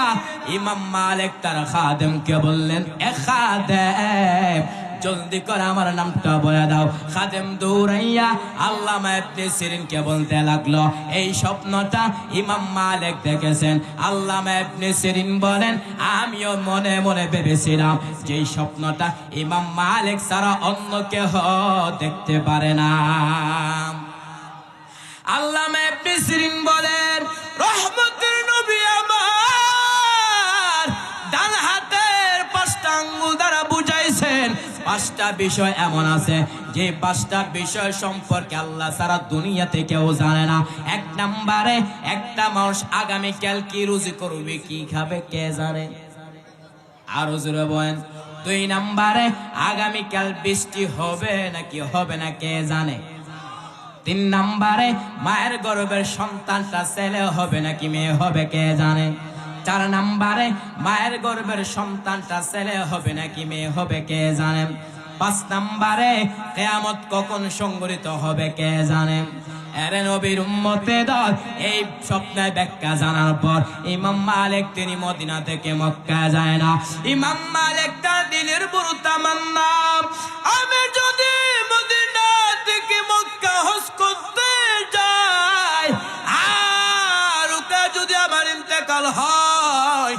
ইমাম মালিক তার খাদেমকে বললেন, এ খাদেম, জলদি করে আমার নামটা বলে দাও। খাদেম দৌড়াইয়া আল্লামা ইবনে সিরিনকে বলতে লাগলো, এই স্বপ্নটা ইমাম মালিক দেখেছেন। আল্লামা ইবনে সিরিন বলেন, আমিও মনে মনে ভেবেছিলাম যে এই স্বপ্নটা ইমাম মালিক ছাড়া অন্য কেউ দেখতে পারে না। আল্লামা ইবনে সিরিন বলেন, রহমতের নবী আমার ডান হাতের 5টা আঙ্গুল দ্বারা বুঝাইছেন 5টা বিষয় এমন আছে যে 5টা বিষয় সম্পর্কে আল্লাহ সারা দুনিয়াতে কেউ জানে না। 1 নম্বরে, একটা মানুষ আগামীকাল কি রুজি করবে, কি খাবে, কে জানে? আরো জোরে বলেন। 2 নম্বরে, আগামীকাল বৃষ্টি হবে নাকি হবে না, কে জানে? 3 নম্বরে, মায়ের গর্ভের সন্তানটা ছেলে হবে নাকি মেয়ে হবে, কে জানে? 4 নম্বরে, মায়ের গর্ভের সন্তানটা ছেলে হবে নাকি মেয়ে হবে, কে জানে? 5 নম্বরে, কিয়ামত কখন সংঘটিত হবে, কে জানে? এরে নবীর উম্মতের দল, এই স্বপ্নের ব্যাখ্যা জানার পর ইমাম মালিক তিনি মদিনা থেকে মক্কা যায় না। ইমাম মালিক তার দিনের বড় তামান্না, আমি যদি মদিনা থেকে মক্কা হজ করতে যাই, আর ওটা যদি আমার ইন্তেকাল হয়,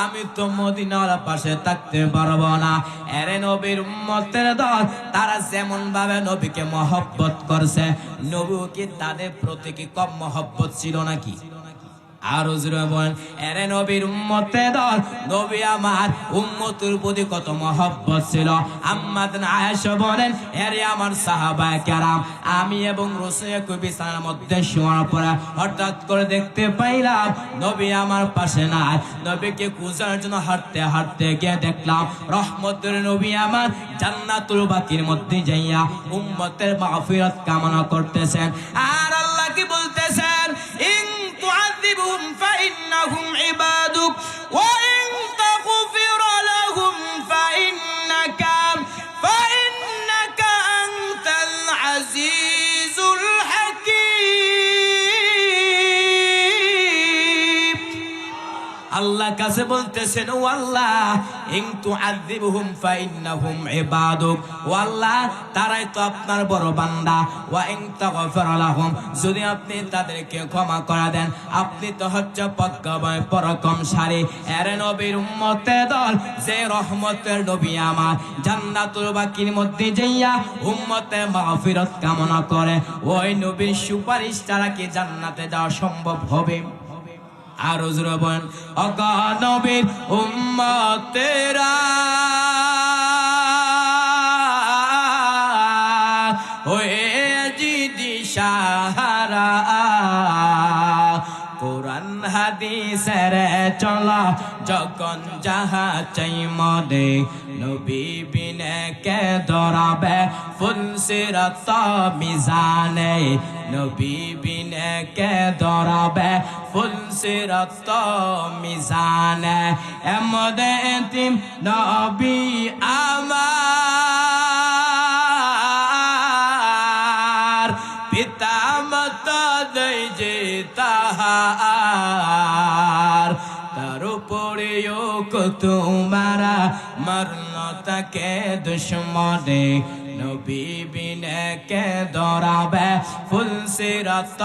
আমি তো মদিনার পাশে থাকতে পারবো না। এরে নবীর উম্মতের দল, তারা যেমন ভাবে নবীকে মহব্বত করছে, নবী কি তাদের প্রতি কি কম মহব্বত ছিল নাকি? আরো জোরে বলেন। এরে নবীর উম্মতের দল, নবী আমার উম্মতের প্রতি কত মহব্বত ছিল। আম্মা আয়েশা বলেন, এরে আমার সাহাবায়ে কেরাম, আমি এবং রাসূল বিছানার মধ্যে শোয়ার পরে হঠাৎ করে দেখতে পাইলাম নবী আমার পাশে নাই। নবীকে খোঁজার জন্য হাঁটতে হাঁটতে গিয়ে দেখলাম রহমতের নবী আমার জান্নাতুল বাকির মধ্যে যাইয়া উম্মতের মাগফিরাত কামনা করতেছেন। আর আল্লাহ কি বলতেছেন, ইন তুআযিবহুম ফাইন্নাহুম ইবাদুক ওয়া ইন তাগফির লাহুম ফাইন্নাকা আনতাল আজিজুল হাকীম। আল্লাহ কাছে বলতেছেন, ও আল্লাহ, ইন তুআযিবহুম ফাইন্নাহুম ইবাদুক, ও আল্লাহ, তারাই তো আপনার বড় বান্দা। ওয়া ইন তাগফির লাহুম, যদি আপনি তাদেরকে ক্ষমা করে দেন, আপনি তো হচ্ছে প্রজ্ঞাময় পরাক্রমশালী। এর নবীর উম্মতের দল, যে রহমতের নবী আমার জান্নাতুল বাকির মধ্যে যাইয়া উম্মতের মাগফিরাত কামনা করে, ওই নবীর সুপারিশ ছাড়া কি জান্নাতে যাওয়া সম্ভব হবে? আরো জোরে বলেন, ওগো নবীর উম্মতেরা, ওয়ে জিদি সাহারা, কোরআন হাদিসের চলা যখন যাহা চাই মদে, নবী বিনে কে ধরাবে ফুল সিরাত মিজানে, নবী বিনে কে ধরাবে ফুল সিরাত মিজানে। এমদে এতিম নবী আমার, পিতা মাতা দেই যে তাহার, তার উপরেও তোমারা মরণ তাকে দুশ্মনে, নবী বিনে কে ধরাবে ফুল সিরাত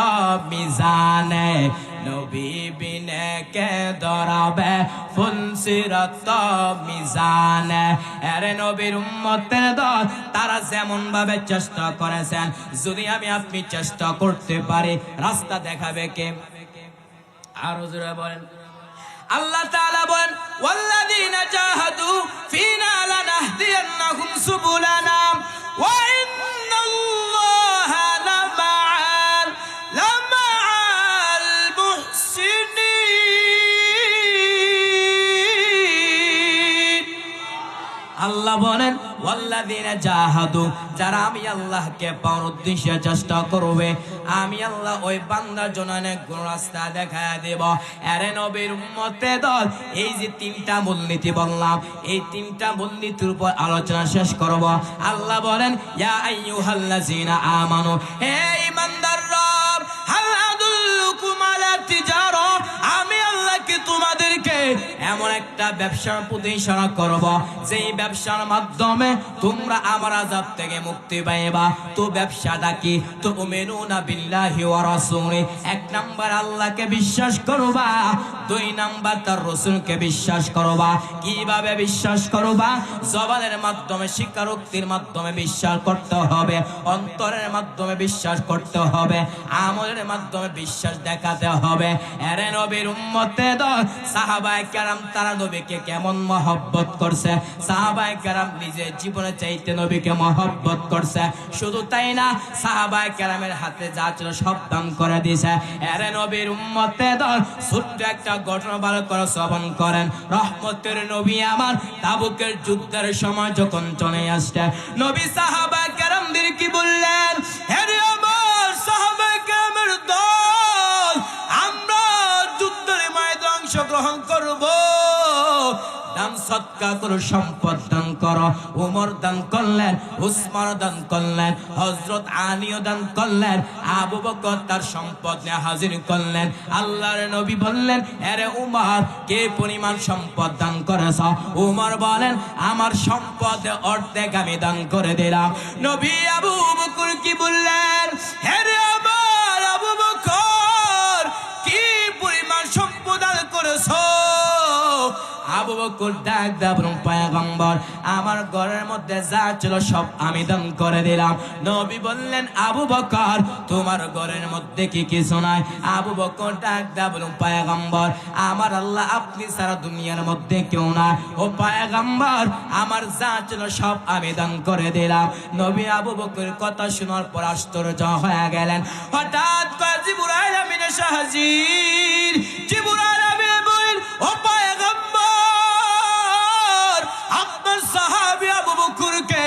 মিজানে, নবী বিনে কে ধরাবে ফুল সিরাত মিজানে। এরে নবীর উম্মতের দল, তারা যেমন ভাবে চেষ্টা করেছেন, যদি আমি আপনি চেষ্টা করতে পারি, রাস্তা দেখাবে কে? আরো জোরে বলেন। আল্লাহ তাআলা বলেন, ওয়াল্লাযীনা জাহাদু ফীনা লানাহদিয়ান্নাহুম সুবুলানা ওয়া ইন্নাল্লাহা লামা'আল মুহসিনিন। আল্লাহ বলেন, ওয়াল্লাযিনা জাহাদু, যারা আমি আল্লাহকে পাওয়ার উদ্দেশ্যে চেষ্টা করবে, আমি আল্লাহ ওই বান্দার জন্য অনেক রাস্তা দেখায় দেব। আরে নবীর উম্মতে দল, এই যে তিনটা মূলনীতি বললাম, এই তিনটা মূলনীতির উপর আলোচনা শেষ করব। আল্লাহ বলেন, ইয়া আইয়ুহাল্লাযিনা আমানু, হে ঈমানদাররা, হাল আদুল্লুকুম আলা তিজারা, আমি আল্লাহ কি তোমাদেরকে এমন একটা ব্যবসার প্রতি ইশারা করব, যেই ব্যবসার মাধ্যমে তোমরা আমার আযাব থেকে মুক্তি পাইবা। তো ব্যবসাটা কি? তো উমিনুনা বিল্লাহি ওয়া রাসূলি, এক নাম্বার আল্লাহকে বিশ্বাস করবা, দুই নাম্বার তার রাসূলকে বিশ্বাস করবা। কিভাবে বিশ্বাস করবা? জবানের মাধ্যমে, স্বীকারোক্তির মাধ্যমে বিশ্বাস করতে হবে, অন্তরের মাধ্যমে বিশ্বাস করতে হবে, আমলের মাধ্যমে বিশ্বাস দেখাতে হবে। এরে নবীর উম্মতে দল, সাহাবায়ে কেরাম তারা নবীকে কেমন মহব্বত করছে, সাহাবায়ে কেরাম নিজের জীবনে চাইতে নবীকে মহব্বত করছে। শুধু তাই না, সাহাবায়ে কেরামের হাতে যা ছিল সব দান করে দিয়েছে। এরে নবীর উম্মতে দল, ছোট্ট একটা ঘটনা ভালো করে শ্রবণ করেন। রহমতের নবী আমার তাবুকের যুদ্ধের সময় যখন চলে আসছে, নবী সাহাবায়ে কেরামদের কি বললেন? হে আমার সাহাবায়ে কেরামের দল, আমরা যুদ্ধের ময়দানে অংশগ্রহণ করব, দান সদকা করো, সম্পদ দান করো। উমর দান করলেন, উসমান দান করলেন, হযরত আলীও দান করলেন, আবু বকর তার সম্পদ নিয়ে হাজির করলেন। আল্লাহর নবী বললেন, আরে উমর, কে পরিমাণ সম্পদ দান করেছ? উমর বলেন, আমার সম্পদ অর্ধেক আমি দান করে দিলাম। নবী আবু বকর কি বললেন? আরে আমার আবু বকর, কি পরিমাণ সম্পদ দান করেছ? আবু বকর ডাক দেয়া বলুন, পয়গম্বর, আমার ঘরের মধ্যে যা ছিল সব আমি দান করে দিলাম। নবী বললেন, আবু বকর, তোমার ঘরের মধ্যে কি কিছু নাই? আবু বকর ডাক দেয়া বলুন, পয়গম্বর, আমার আল্লাহ আপনি সারা দুনিয়ার মধ্যে কেউ না। ও পয়গম্বর, আমার যা ছিল সব আমি দান করে দিলাম। নবী আবু বকরের কথা শোনার পর আশ্চর্য হয়ে গেলেন। হঠাৎ করে জিবরাইল আমিন এসে হাজির। জিবরাইল আমিন বলেন, ও পয়গম্বর, আপনার সাহাবী আবু বকরকে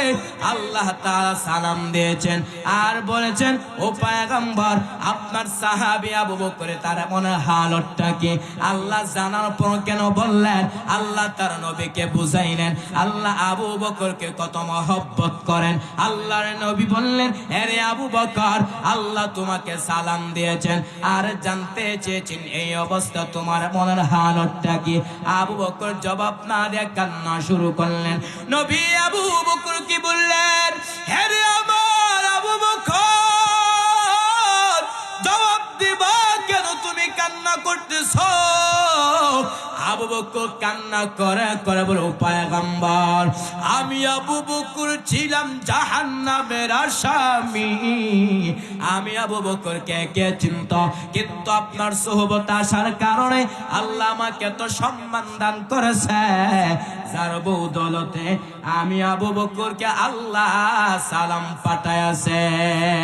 আল্লাহ তাআলা সালাম দিয়েছেন আর বলেছেন, ও পয়গম্বর, আপনার সাহাবী আবু বকর তার মনের হালতটা কি? আল্লাহ জানার পর কেন বললেন? আল্লাহ তার নবীকে বুঝাইলেন আল্লাহ আবু বকরকে কত মহব্বত করেন। আল্লাহর নবী বললেন, আরে আবু বকর, আল্লাহ তোমাকে সালাম দিয়েছেন আর জানতে চেয়েছেন এই অবস্থা তোমার মনের হালতটা কি? আবু বকর জবাব না দিয়ে কান্না শুরু করলেন। নবী আবু বকর কি বললেন? হে আমার আবু বকর, জবাব দিবা কেন? তুমি কান্না করতেছো? আবু বকর কান্না করে করে বলে, ও পয়গম্বর, আমি আবু বকর ছিলাম জাহান্নামের আসামি। আমি আবু বকরকে কে চিনত, কিন্তু আপনার সোহবত আসার কারণে আল্লাহ আমাকে তো সম্মান দান করেছে, যার বদৌলতে আমি আবু বকরকে আল্লাহ সালাম পাঠায়াছেন।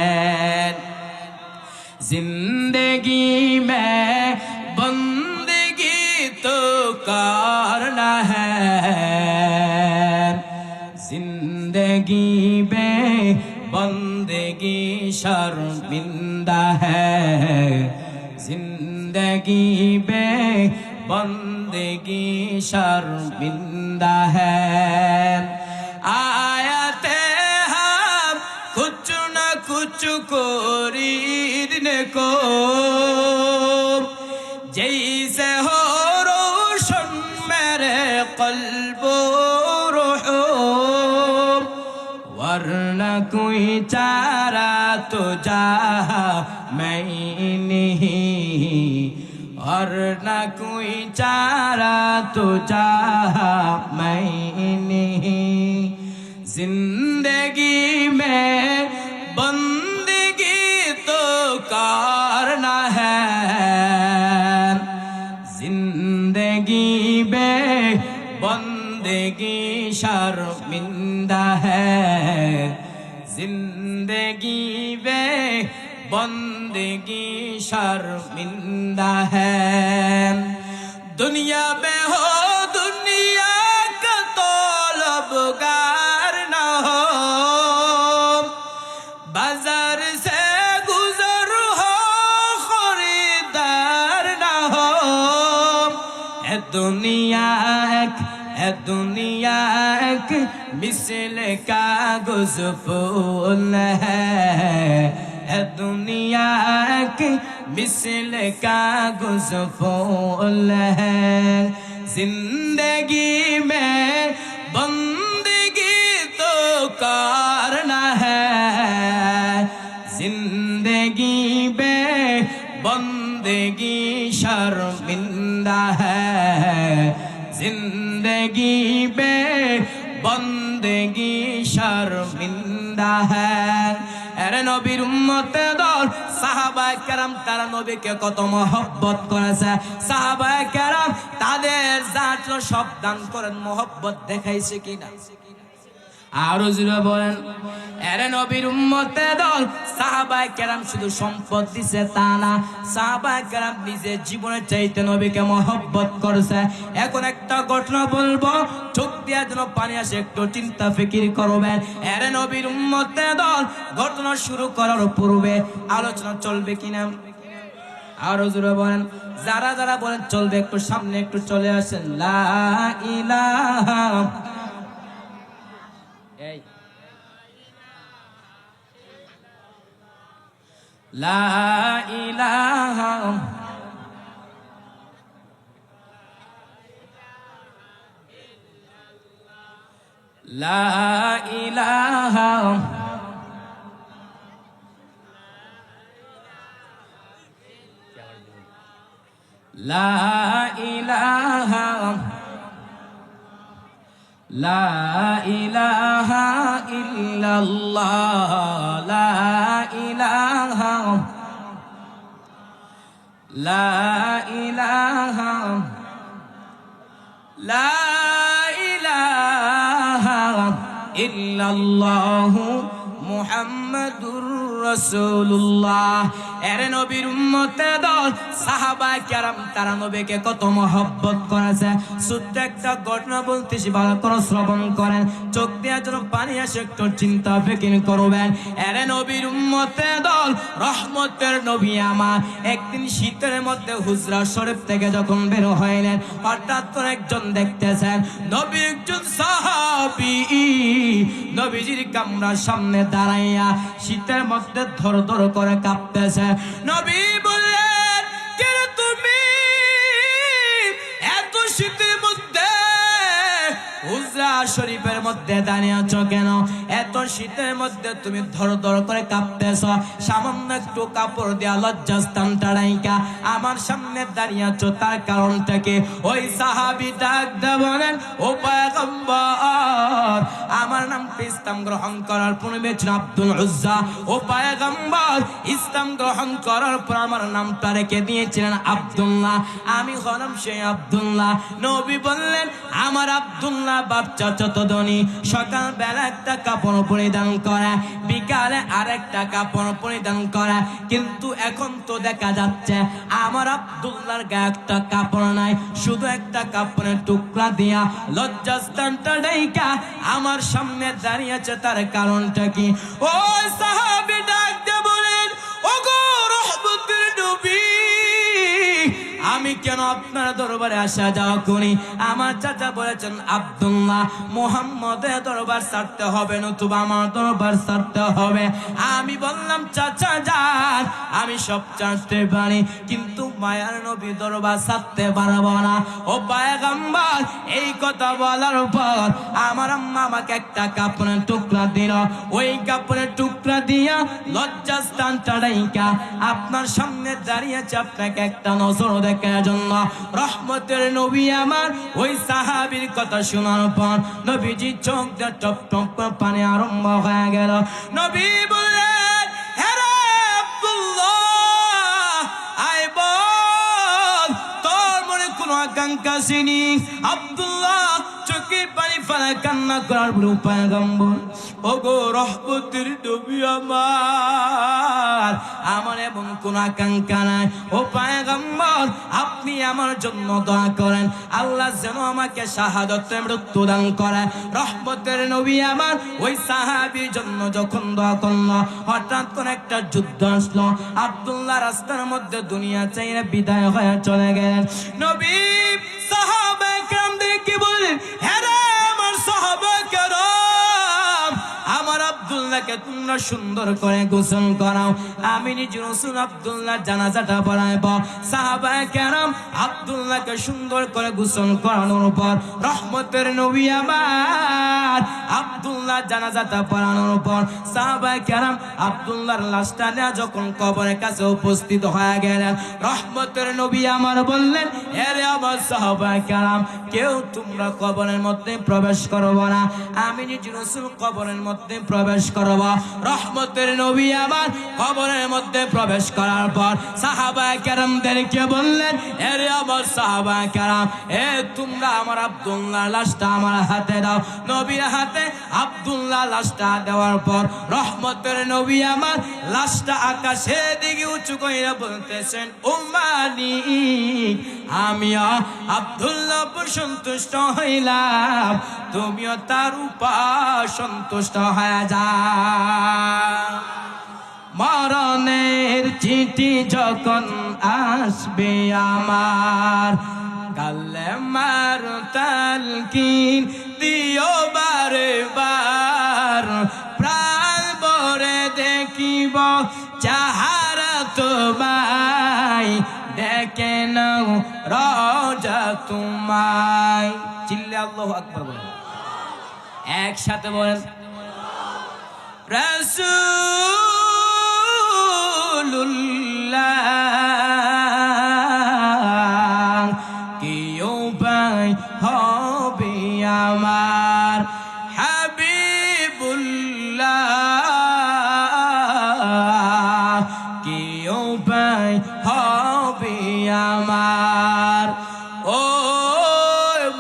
जिंदगी में बंदगी तो करना है, जिंदगी में बंदगी शर्मिंदा है, जिंदगी में बंदगी शर्मिंदा है। आयते हम कुछ न कुछ खरीदने को, जैसे हो रोशन मेरे कल्ब रूह, वरना कोई चारा तो जहाँ मैं नहीं, वरना कोई चारा तो जहाँ मैं नहीं। जिंदगी में बंदगी तो करना है, जिंदगी में बंदगी शर्मिंदा है, जिंदगी में बंदगी शर्मिंदा है। दुनिया में हो दुनिया का तलबगार ना दुनिया एक मिसल कागज फूल है दुनिया एक मिसल कागज फूल है जिंदगी में बंदगी तो करना है जिंदगी में बंदगी शर्मिंदा है जिंदगी में बंदगी शर्मिंदा है अरे नबीर उम्मते दल साहाबाए केराम तारा नबीके कत मोहब्बत करेছে साहाबाए केराम ताদের জাত সব দান করেন মোহব্বত দেখাইছে কিনা আরো জোরে বলেন আরে নবীর উম্মতে দল সাহাবায়ে কেরাম শুধু সম্পদ দিছে তা না সাহাবায়ে কেরাম নিজের জীবনের চাইতে নবীকে মহব্বত করেছে এখন একটা ঘটনা বলবো চোখ দিয়ে যেন পানি আসে একটু চিন্তা ফিকির করবেন আরে নবীর উম্মতে দল ঘটনা শুরু করার পূর্বে আলোচনা চলবে কিনা আরো জোরে বলেন যারা যারা বলেন চলবে একটু সামনে একটু চলে আসেন লা ইলাহা লা ইলাহা লা ইলাহা লা ইলাহা লা ইলাহা ইল্লাল্লাহ লা ইলাহা লা ইলাহা লা ইলাহা ইল্লাল্লাহু মুহাম্মাদুর রাসূলুল্লাহ এরে নবীর উম্মতে দল সাহাবায়ে কেরাম তারা নবীকে কত মহব্বত করেছে শুদ্ধ একটা ঘটনা বলতেছি ভালো করে শ্রবণ করেন চোখ দিয়ে যেন পানি আসে একটু চিন্তা ফিকির করবেন এরে নবীর উম্মতে দল রহমতের নবী আমার একদিন শীতের মধ্যে হুজরা শরীফ থেকে যখন বের হইলেন হঠাৎ করে একজন দেখতেছেন নবী একজন সাহাবী নবীজির কামরার সামনে দাঁড়াইয়া শীতের মধ্যে ধর ধর করে কাঁপতেছে নবী বললেন কে তুমি এত শীতের মধ্যে হুজরা শরীফের মধ্যে দাঁড়িয়ে আছো কেন এত শীতের মধ্যে তুমি ধর ধর করে কাঁপতেছো সামান্য একটু কাপড় দিয়া লজ্জাস্থানটা রাইকা আমার সামনে দাঁড়িয়ে আছো তার কারণটা কি ওই সাহাবী ডাক দিয়ে বলেন ও পয়গম্বর আমার নাম ইসলাম গ্রহণ করার পূর্বে ছিল আব্দুল উজ্জা ও পয়গম্বর ইসলাম গ্রহণ করার পর আমার নামটা রেখে দিয়েছিলেন আব্দুল্লাহ আমি হলাম সেই আব্দুল্লাহ নবী বললেন আমার আব্দুল্লাহ বাপ চাচা ধনী সকাল বেলা একটা কাপড় পরিধান করে বিকালে আরেকটা কাপড় পরিধান করে কিন্তু এখন তো দেখা যাচ্ছে আমার আব্দুল্লাহর গায়ে একটা কাপড় নাই শুধু একটা কাপড়ের টুকরা দিয়া লজ্জাস্থানটা ঢাইকা আমার সামনে দাঁড়িয়ে আছে তার কারণটা কি ওই সাহাবী ডাক দিয়ে বলেন ওগো রহমতের নবী আমি কেন আপনার দরবারে আসা যাওয়া করি আমার চাচা বলেছেন আব্দুল্লাহ মুহাম্মদের দরবার ছাড়তে হবে নতুবা আমার দরবার ছাড়তে হবে আমি বললাম চাচা যান আমি সব ছাড়তে পারি কিন্তু মায়ার নবী দরবার ছাড়তে পারবো না ও পয়গম্বর এই কথা বলার পর আমার আম্মা আমাকে একটা কাপড়ের টুকরা দিল ওই কাপড়ের টুকরা দিয়া লজ্জাস্থানটা ঢাইকা আপনার সামনে দাঁড়িয়েছে আপনাকে একটা নজর দেখার জন্য রহমতের নবী আমার ওই সাহাবীর কথা শোনার পর নবীজি চোখ দিয়ে টপ টপ করে পানি আরম্ভ হয়ে গেল নবী বললেন হে রে আব্দুল্লাহ আয় বল তোর মনে কোনো আকাঙ্ক্ষা ছিনি আব্দুল্লাহ চোখে পানি ফেলা কান্না করার বলে পয়গম্বর ওগো রহমতের নবী আমার এমন কোন আকাঙ্ক্ষা নাই ও পয়গম্বর আপনি আমার জন্য দোয়া করেন আল্লাহ যেন আমাকে শাহাদাতে মৃত্যু দান করে রহমতের নবী আমার ওই সাহাবীর জন্য যখন দোয়া করলো হঠাৎ করে একটা যুদ্ধ আসলো আব্দুল্লাহ রাস্তার মধ্যে দুনিয়া চাইরে বিদায় হয়ে চলে গেলেন নবী আব্দুল্লাহকে তোমরা সুন্দর করে গোসল করাও। আমি নিজে রাসূল আব্দুল্লাহ জানাজাটা পড়াইব। সাহাবায়ে কেরাম আব্দুল্লাহকে সুন্দর করে গোসল করানোর পর রহমতের নবী আমার আব্দুল্লাহ জানাজাটা পড়ানোর পর সাহাবায়ে কেরাম আব্দুল্লাহর লাশটা নিয়ে যখন কবরের কাছে উপস্থিত হয়ে গেলেন, রহমতের নবী আমার বললেন, এরে আমার সাহাবায়ে কেরাম, কেউ তোমরা কবরের মধ্যে প্রবেশ করব না, আমি নিজে রাসূল কবরের মধ্যে প্রবেশ করব। রহমতের নবী আমার কবরের মধ্যে প্রবেশ করার পর সাহাবায়ে কেরামদেরকে বললেন, এরে আমার সাহাবায়ে কেরাম, তোমরা আমার আব্দুল্লাহর লাশটা আমার হাতে দাও। নবীর হাতে আব্দুল্লাহ লাশটা দেওয়ার পর রহমতের নবী আমার লাশটা আকাশের দিকে উঁচু করে বলতেছেন, ও মালিক, আমিও আব্দুল্লাহ উপর সন্তুষ্ট হইলাম, তুমিও তার উপর সন্তুষ্ট হয়ে যাও। মরণের চিঠি যখন আসবে আমার, কালেমার তালকিন দিও বারে বার, প্রাণ ভরে দেখিব চাহারা তোমায়, দেখে নাও রওজা তোমায়। চিল্লা আল্লাহু আকবার বলেন, একসাথে বলেন, রাসূলুল্লাহ কি উপায় হবে আমার, হাবিবুল্লাহ কি উপায় হবে আমার, ও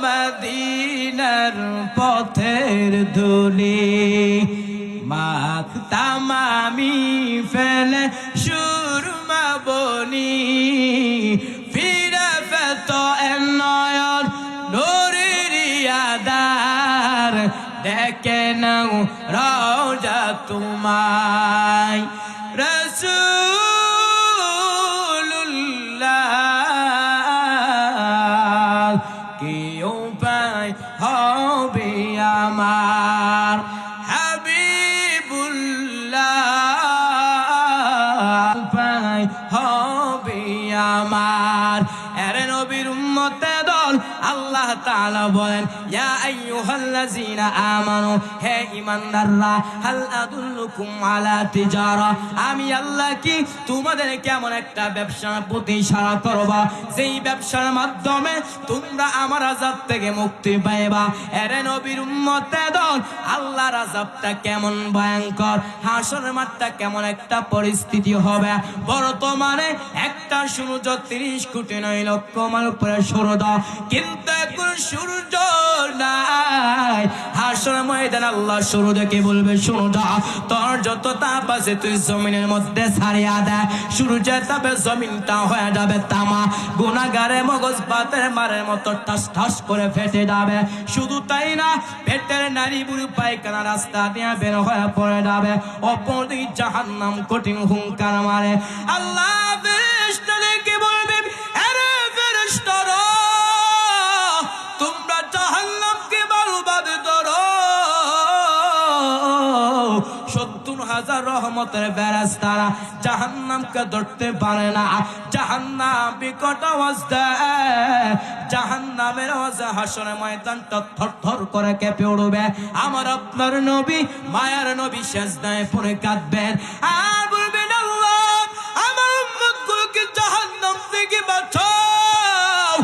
মদিনার পথের ধুলি মাখতাম আমি ফেলে সুরমা বনি, ফিরে পেত নয়ন নূরের আধার, দেখে নাও রওজা তোমায়। রাসূলুল্লাহ কি উপায় হবে আমার, হাবিবুল্লাহ উপায় হবে আমার। এরে নবীর উম্মতে দল আল্লাহ তাআলা বলেন, ইয়া আইয়ুহাল্লাযীনা আমানু, হে ঈমানদাররা, হাল আদুল্লুকুম আলা তিজারা, আমি আল্লাহ কি তোমাদের কেমন একটা ব্যবসার প্রতি ইশারা করব, যেই ব্যবসার মাধ্যমে তোমরা আমার আযাব থেকে মুক্তি পাইবা। এরে নবীর উম্মতে দল, আল্লাহর আযাবটা কেমন ভয়ঙ্কর, হাসরের মাঠটা কেমন একটা পরিস্থিতি হবে। বর্তমানে একটা সূর্য 30 কোটি 9 লক্ষ মাইল উপরে সূর্য, কিন্তু এখন সূর্য নাই। হাসরের ময়দানে আল্লাহ সূর্যকে বলবে, সূর্য তোর যত তাপ আছে তুই জমিনের মধ্যে ছাড়িয়া দে। সূর্যের তাপে জমিনটা হয়ে যাবে তামা, গুনাহগারে মগজ বাতের মারের মতো ঠাস ঠাস করে ফেটে যাবে। শুধু তাই না, পেটের নারী বুড়ি পায়খানা রাস্তা দিয়ে বের হয়ে পড়ে যাবে। অপরদিকে জাহান্নাম কঠিন হুঙ্কার মারে। আল্লাহ ফেরেশতাদেরকে বলবে, আরে ফেরেশতারা, তোমরা জাহান্নামকে বরবাদ করো। 70,000 রহমতের ফেরেশতারা জাহান্নামকে ধরতে পারে না। জাহান্নাম বিকট আওয়াজ দেয়, জাহান্নামের আওয়াজে হাসরের ময়দানটা থরথর করে কেঁপে উঠবে। আমার আপনার নবী, মায়ার নবী সেজদায় পড়ে কাঁদবেন আর বলবেন, আল্লাহ আমার উম্মতগুলোকে জাহান্নাম থেকে বাঁচাও।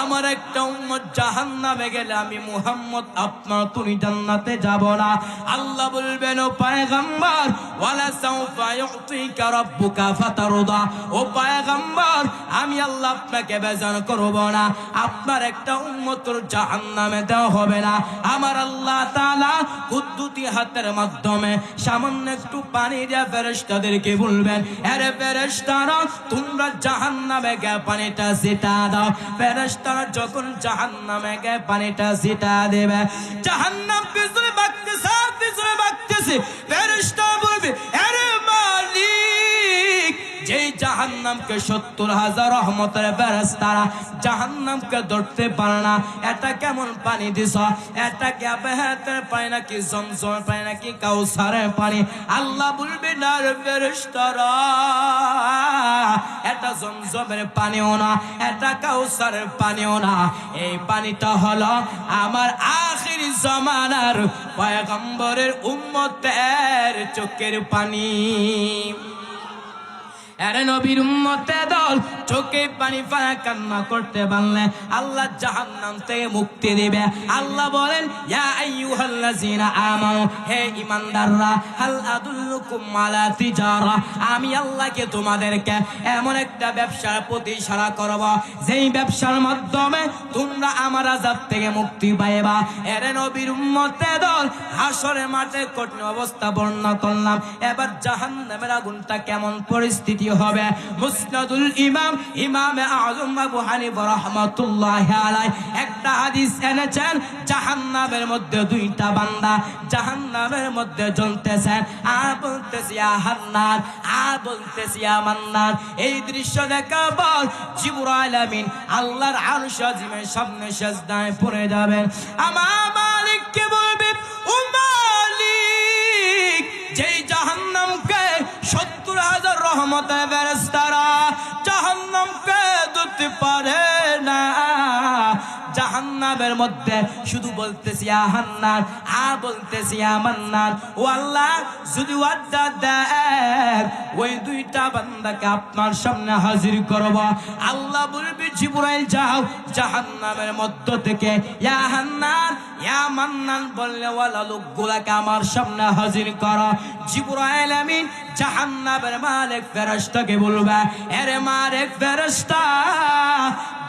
আমার একটা উম্মত জাহান্নামে গেলে আমি মুহাম্মদ আপনার তুমি জান্নাতে যাব না। আল্লাহ বলবেন, ও পয়গম্বর, ওয়ালা সাউফা ইউতিকা রাব্বুকা ফাতারদা, ও পয়গম্বর, আমি আল্লাহ আপনাকে বেজার করব না, আপনার একটা উম্মতর জাহান্নামে দেওয়া হবে না। আমার আল্লাহ তাআলা কুদ্দুতি হাতের মাধ্যমে সামান্য একটু পানি দিয়ে ফেরেশতাদেরকে বলবেন, আরে ফেরেশতারা, তোমরা জাহান্নামে গিয়ে পানিটা ছিটা দাও। ফেরেশতারা যখন জাহান্নামে গিয়ে পানিটা ছিটা দেবে, জাহান্নাম পিছনে বাঁকতেছে, পিছনে বাঁকতেছে। ফেরেশতা বলবে, আরে মালিক, যেই জাহান্নাম জাহান্নামকে 70,000 রহমতের ফেরেশতারা জাহান্নামকে ধরতে পারে না। এটা কেমন পানি দিছ? এটা কি আবেহাতের পানি নাকি জমজমের পানি নাকি কাউসারের পানি? আল্লাহ বলবে না রে ফেরেশতারা, এটা জমজমের পানিও না, এটা কাউসারের পানিও না। এই পানিটা হলো আমার আখির জামানার পয়গম্বরের উম্মতের চোখের পানি। আরে নবীর উম্মতের দল চোখে পানি ফেলে কান্না করতে পারলে আল্লাহ জাহান্নাম থেকে মুক্তি দিবে। আল্লাহ বলেন, ইয়া আইয়ুহাল্লাযীনা আমানু, হে ঈমানদাররা, হাল আদুল্লুকুম আলা তিজারা, আমি আল্লাহকে তোমাদেরকে এমন একটা ব্যবসার প্রতি ইশারা করব যেই ব্যবসার মাধ্যমে তোমরা আমার আযাব থেকে মুক্তি পাইবা। আরে নবীর উম্মতের দল হাসরের মাঠে কঠিন অবস্থা বর্ণনা করলাম। এবার জাহান্নামের আগুনটা কেমন পরিস্থিতি হবে? মুসনাদুল ইমামে আযম আবু হানিফা রাহমাতুল্লাহি আলাইহি একটা হাদিস এনেছেন, জাহান্নামের মধ্যে দুইটা বান্দা জাহান্নামের মধ্যে জ্বলতেছে, আর বলতেছে ইয়া হান্নান, আর বলতেছে ইয়া মান্নান। এই দৃশ্য দেখা পর জিবরাইল আমিন আল্লাহর আরশ আজিমের সামনে সিজদায় পড়ে যাবেন। আমার মালিককে বলবে, ও মালিক, যেই জাহান্নামকে 70,000 রহমতের ফেরেশতারা জাহান্নামকে ধরতে পারে না, জাহান্নামের মধ্যে শুধু বলতেছি ইয়া হান্নান, আর বলতেছি ইয়া মান্নান। ও আল্লাহ, যদি ওয়াদা দেন ওই দুইটা বান্দাকে আপনার সামনে হাজির করব। আল্লাহ বলবে, জিবরাইল যাও জাহান্নামের মধ্য থেকে ইয়া হান্নান ইয়া মান্নান বললে ওয়ালা লোকগুলাকে আমার সামনে হাজির করো। জিবরাইল আমিন জাহান্নামের মালিক ফেরেশতাকে বলবে, এরে মালিক ফেরেশতা,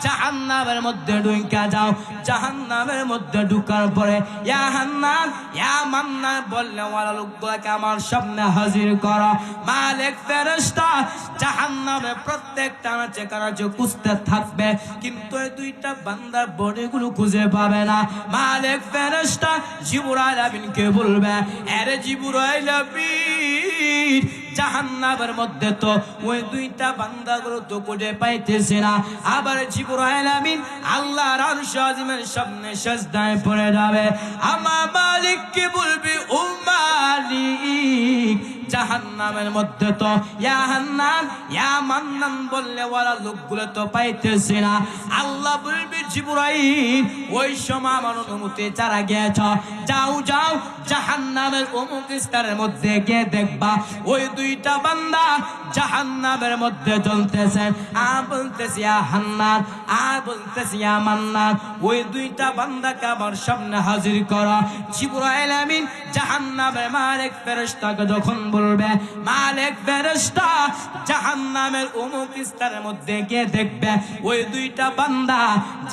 জাহান্নামের মধ্যে ঢুকা যাও। জাহান্নামের মধ্যে ঢুকার পরে ইয়া হান্নান ইয়া মান্নান বললে ওয়ালা লোকগুলাকে আমার সামনে হাজির করো। মালিক ফেরেশতা জাহান্নামে প্রত্যেকটা আনাচে কানাচে খুঁজতে থাকবে, কিন্তু এই দুইটা বান্দার বডিগুলো খুঁজে পাবে না। মালিক ফেরেশতা জিবরাইল আমিনকে বলবে, আরে জিবরাইল আমিন, জাহান্নামের মধ্যে তো ওই দুইটা বান্দাগুলো তো খুঁজে পাইতেছে না। আবার জিবরাইল আমিন আল্লাহর আরশ আজিমের সামনে সিজদায় পড়ে যাবে। আমার মালিককে বলবে, ও মালিক, জাহান্নামের মধ্যে তো ইয়া হান্নান ইয়া মান্নান বললে ওরা লোকগুলো তো পাইতেছে না। আল্লাহ বলবে, জিবরাইল, ওই সময় আমার অনুমতি ছাড়া গিয়েছ, যাও যাও জাহান্নামের অমুক স্তরের মধ্যে গিয়ে দেখবা ওই দুইটা বান্দা জাহান্নামের মধ্যে জ্বলতেছেন। আর বলতেছি ইয়া হান্নান, আর বলতেছি ইয়া মান্নান, ওই দুইটা বান্দাকে আমার সামনে হাজির করো। জিবরাইল আমিন জাহান্নামের মালিক ফেরেশতাকে যখন বলবে, মালিক ফেরেশতা জাহান্নামের অমুক স্তরের মধ্যে গিয়ে দেখবে ওই দুইটা বান্দা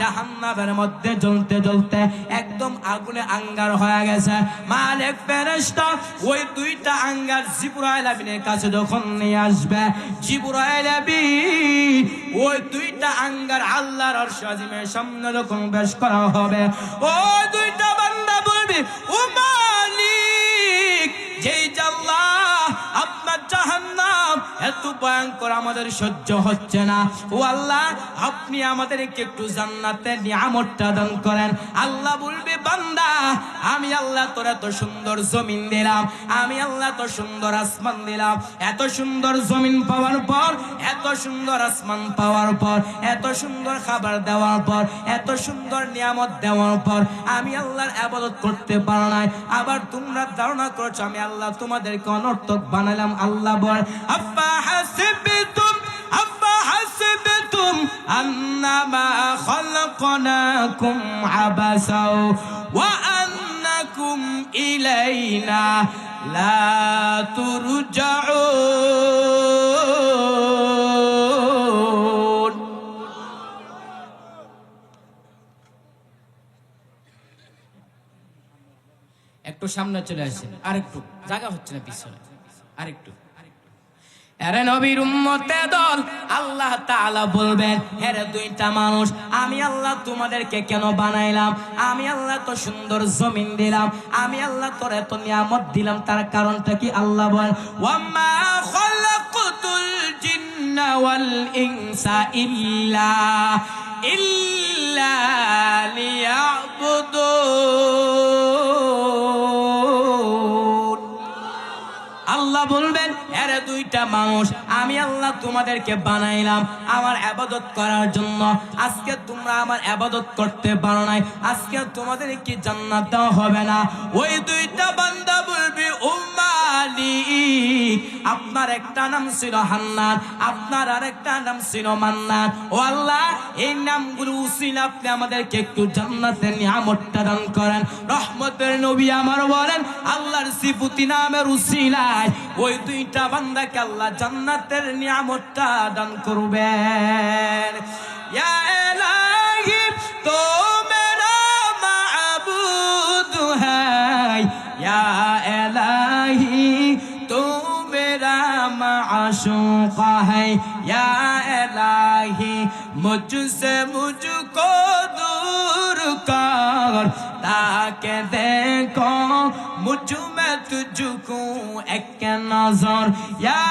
জাহান্নামের মধ্যে জ্বলতে জ্বলতে একদম আগুনে আঙ্গার হয়ে গেছে। মালিক ফেরেশতা ওই দুইটা আঙ্গার জিবরাইল আমিনের কাছে যখন নিয়ে আসবে, জিবরাইল আমিন ওই দুইটা আঙ্গার আল্লাহর আরশ আজিমের সামনে যখন পেশ করা হবে, ওই দুইটা বান্দা বলবে, ও মালিক, যেই আল্লাহ আপনার জাহান্নাম এত ভয়ঙ্কর আমাদের সহ্য হচ্ছে না, ও আল্লাহ আপনি আমাদেরকে একটু জান্নাতের নিয়ামতটা দান করেন। আল্লাহ বলবে, বান্দা, আমি আল্লাহ তোর এত সুন্দর জমিন দিলাম, আমি আল্লাহ তো সুন্দর আসমান দিলাম। এত সুন্দর জমিন পাওয়ার পর, এত সুন্দর আসমান পাওয়ার পর, এত সুন্দর খাবার দেওয়ার পর, এত সুন্দর নিয়ামত দেওয়ার পর আমি আল্লাহর ইবাদত করতে পারো নাই। আবার তোমরা ধারণা করছো আমি আল্লাহ তোমাদেরকে অনর্থক বানালাম। আল্লাহ বল, আফা হাসিবতুম আন্নামা খালাকনাকুম আবাসা ওয়া আন্নাকুম ইলাইনা লা তুরজাউন। একটু সামনে চলে আসেন, আরেকটু জায়গা হচ্ছে না পিছনে, আরেকটু। আরে নবীর উম্মতের দল, আল্লাহ তাআলা বলবেন, হে দুইটা মানুষ, আমি আল্লাহ তোমাদেরকে কেন বানাইলাম? আমি আল্লাহ তো সুন্দর জমিন দিলাম, আমি আল্লাহ তোর এত নিয়ামত দিলাম, তার কারণটা কি? আল্লাহ বলেন, ওয়ামা খালাকতুল জিন্না জিন্না ওয়াল ইনসা ইল্লা লিয়াবুদুন। আল্লাহ বলবেন, এরে দুইটা মানুষ আমি আল্লাহ তোমাদেরকে বানাইলাম আমার ইবাদত করার জন্য। আজকে তোমরা আমার ইবাদত করতে পারো নাই, আজকে তোমাদের কি জান্নাত দেওয়া হবে না? ওই দুইটা বান্দা বলবে, ও মালিক, আপনার একটা নাম ছিল হান্নান, আপনার আরেকটা নাম ছিল মান্নান। ও আল্লাহ, এই নামগুলো উসিলা আপনি আমাদেরকে একটু জান্নাতের নিয়ামতটা দান করেন। রহমতের নবী আমার বলেন, আল্লাহর সিফতি নামের উসিলায় ওই দুইটা বান্দাকে আল্লাহ জান্নাতের নিয়ামতটা দান করবেন। ইয়া ইলাহি তো মেরা মাবুদ হ্যায়, ইয়া ইলাহি তো মেরা মাশूक है, या इलाही मुझसे मुझको दूर कर, ताकि देखो मुझ में तुझको एक नजर। या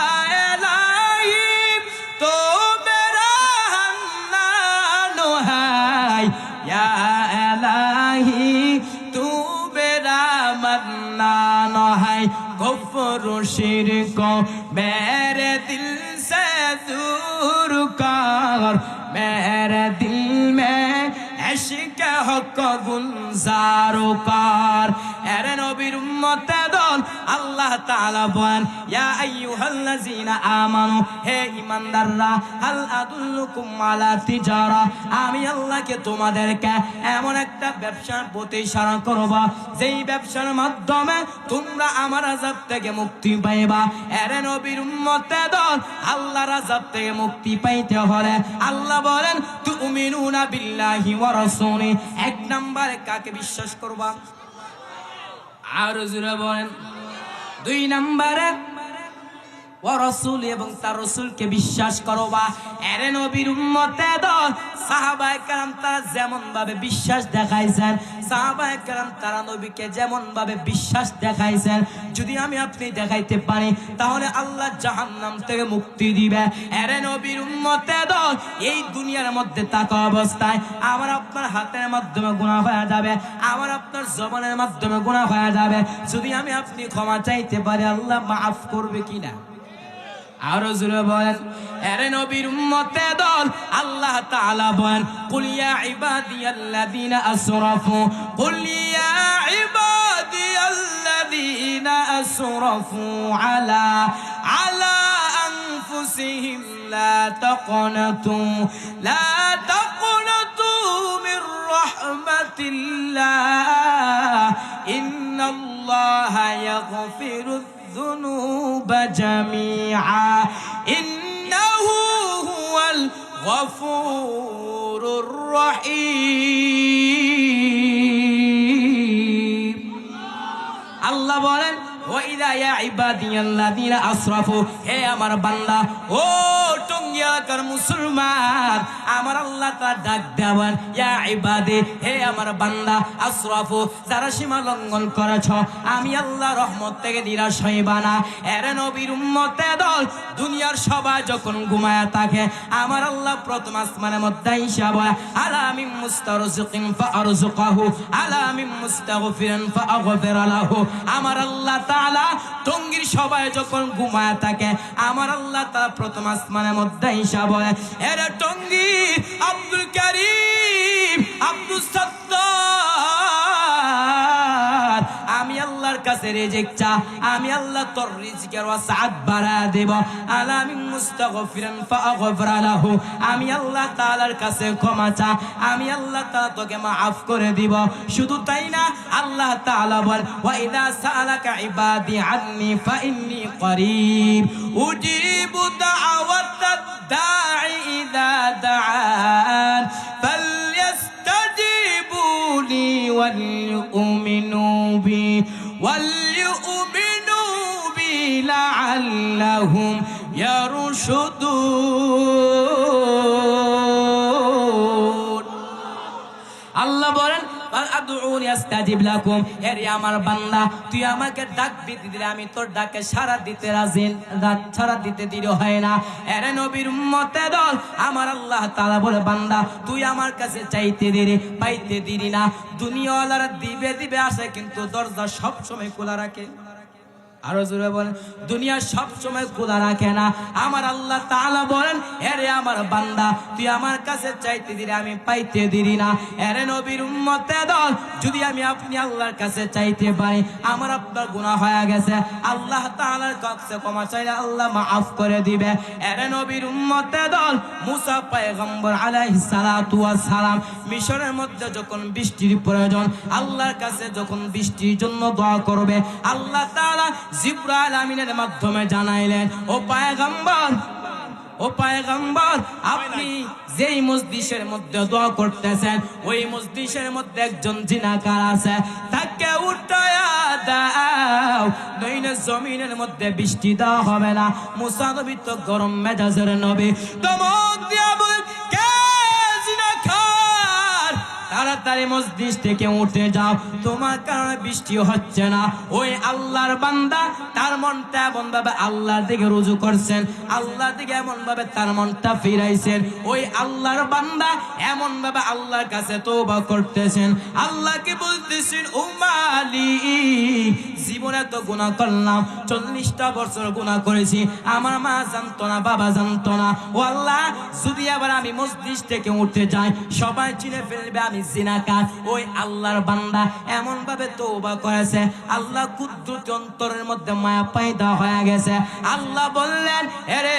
इलाही तो मेरा हन्नान है, या इलाही तू मेरा मन्नान है। कुफ्र शिर्क मेरे दिल से दूर कर, मेरे दिल में इश्क हक गुलजार कर। এরে নবীর উম্মতে দল, আল্লাহ তাআলা বলেন, ইয়া আইয়ুহাল্লাযীনা আমানু, হে ঈমানদাররা, হাল আদুল্লুকুম আলা তিজারা, আমি আল্লাহকে তোমাদেরকে এমন একটা ব্যবসার প্রতি ইশারা করব যেই ব্যবসার মাধ্যমে তোমরা আমার আযাব থেকে মুক্তি পাইবা। এরে নবীর উম্মতে দল, আল্লাহর আযাব থেকে মুক্তি পাইতে হলে আল্লাহ বলেন, তুমিনুনা বিল্লাহি ওয়া রাসূলি, এক নম্বরে কাকে বিশ্বাস করবা? আর জোরে বলেন। দুই নম্বরে ওয়া রাসূল, এবং তার রাসূলকে বিশ্বাস করবা। এরে নবীর উম্মতে দল, সাহাবায়ে কেরাম তারা যেমন ভাবে বিশ্বাস দেখাইছেন, সাহাবায়ে কেরাম তারা নবীকে যেমন ভাবে বিশ্বাস দেখাইছেন, যদি আমি আপনি দেখাইতে পারি তাহলে আল্লাহ জাহান্নাম থেকে মুক্তি দিবে। এরে নবীর উম্মতে দল, এই দুনিয়ার মধ্যে থাকা অবস্থায় আমার আপনার হাতের মাধ্যমে গুনাহ হয়ে যাবে, আমার আপনার জবানের মাধ্যমে গুনাহ হয়ে যাবে। যদি আমি আপনি ক্ষমা চাইতে পারি, আল্লাহ মাফ করবে কিনা? আরো জোরে বলেন। এরে নবীর উম্মতে দল, আল্লাহ তাআলা বলেন, কুল ইয়া ইবাদিয়াল্লাযীনা আসরাফু, কুল ইয়া ইবাদিয়াল্লাযীনা আসরাফু আলা আনফুসিহিম লা তাকনাতু মির রাহমাতিল্লাহ, ইন্নাল্লাহা ইয়াগফিরুয الذنوب جميعا إنه هو الغفور الرحيم। আল্লাহ বলেন, ওয়াইদা ইয়া ইবাদিয়াল্লাযীনা আসরাফু, হে আমার বান্দা, ও টঙ্গী এলাকার মুসলমান, আমার আল্লাহ তাআলা ডাক দেওয়ান, ইয়া ইবাদি, হে আমার বান্দা, আসরাফু, যারা সীমা লঙ্ঘন করেছ, আমি আল্লাহ রহমত থেকে নিরাশ হইবা না। এরে নবীর উম্মতে দল, দুনিয়ার সবাই যখন ঘুমায়া থাকে, আমার আল্লাহ প্রথম আসমানের মধ্যে হিসাব হয়, আলা মিন মুস্তারজিকিন ফাআরযুকাহু, আলা মিন মুস্তাগফিরিন ফাআগফির লাহু। আমার আল্লাহ তাআলা টঙ্গীর সবাই যখন ঘুমায়া থাকে, আমার আল্লাহ তাআলা প্রথম আসমানের মধ্যে হিসাব হয়, এরে টঙ্গী আব্দুল কারীম, আব্দুল সত্তার, আমি আল্লাহর কাছে রিজিক চা, আমি আল্লাহ তোর রিজিকের ওয়াসাআত বাড়ায় দেব। আলা মিন মুস্তাগফিরিন ফাআগফির লাহু, আমি আল্লাহ তাআলার কাছে ক্ষমা চা, আমি আল্লাহ তাআলা তোকে মাফ করে দিব। শুধু তাই না, আল্লাহ তাআলা বল, ওয়া ইযা সাআলাকা ইবাদি আন্নী ফাইন্নী করিব উজিবু দাওয়াতাদ দাঈ ইযা দাআন ফালইস্তাজিবু লি ওয়ালইউমিনু বি লাআল্লাহুম ইয়ারশুদুন। আল্লাহ বলেন, ফাদউনি আস্তাজিব লাকুম, এরে আমার বান্দা তুই আমাকে ডাকবি দিলে আমি তোর ডাকে সাড়া দিতে রাজি, সাড়া দিতে দেরি হয় না। এরে নবীর উম্মতের দল, আমার আল্লাহ তাআলা বলে বান্দা তুই আমার কাছে চাইতে দেরি পাইতে দেরি না। দুনিয়াওয়ালারা দিবে দিবে আসে, কিন্তু দরজা সব সময় খোলা রাখে। আরো জোরে বলেন, দুনিয়া সব সময় খোলা রাখে না। আমার আল্লাহ তাআলা বলেন, এরে আমার বান্দা তুই আমার কাছে চাইতে দিলে আমি পাইতে দিরি না। এরে নবীর উম্মতের দল, যদি আমি আপনি আল্লাহর কাছে চাইতে পারি, আমার আপনার গুনাহ হয়ে গেছে, আল্লাহ তাআলার কাছে ক্ষমা চাইলে আল্লাহ মাফ করে দিবে। এরে নবীর উম্মতের দল, মুসা পয়গম্বর আলাইহিস সালাতু ওয়াস সালাম মিশরের মধ্যে যখন বৃষ্টির প্রয়োজন, আল্লাহর কাছে যখন বৃষ্টির জন্য দোয়া করবে, আল্লাহ তাআলা জিবরাইল আমিনের মাধ্যমে জানাইলেন, ও পয়গম্বর আপনি যেই মজলিসের মধ্যে দোয়া করতেছেন ওই মজলিসের মধ্যে একজন জিনাকার আছে, তাকে উঠায়া দাও, নইলে জমিনের মধ্যে বৃষ্টি দেওয়া হবে না। মুসা নবী তো গরম মেজাজের নবী, ধমক দিয়া বলেন, কে জিনাকার, তাড়াতাড়ি মসজিদ থেকে উঠে যাও, তোমার কারণে বৃষ্টি হচ্ছে না। ওই আল্লাহর বান্দা তার মনটা এমন ভাবে আল্লাহর দিকে রুজু করছেন, আল্লাহর দিকে এমন ভাবে তার মনটা ফিরাইছেন, ওই আল্লাহর বান্দা এমন ভাবে আল্লাহর কাছে তওবা করতেছেন, আল্লাহকে বলতেছেন, ও মালিক জীবনে তো গুনাহ করলাম, 40টা বছর গুনাহ করেছি, আমার মা জানতো না, বাবা জানতো না, ও আল্লাহ যদি আবার আমি মসজিদ থেকে উঠে যাই সবাই চিনে ফেলবে আমি জিনাকার। ওই আল্লাহর বান্দা এমন ভাবে তওবা করেছে, আল্লাহ কুদরতি অন্তরের মধ্যে মায়া পয়দা হয়ে গেছে। আল্লাহ বললেন, এরে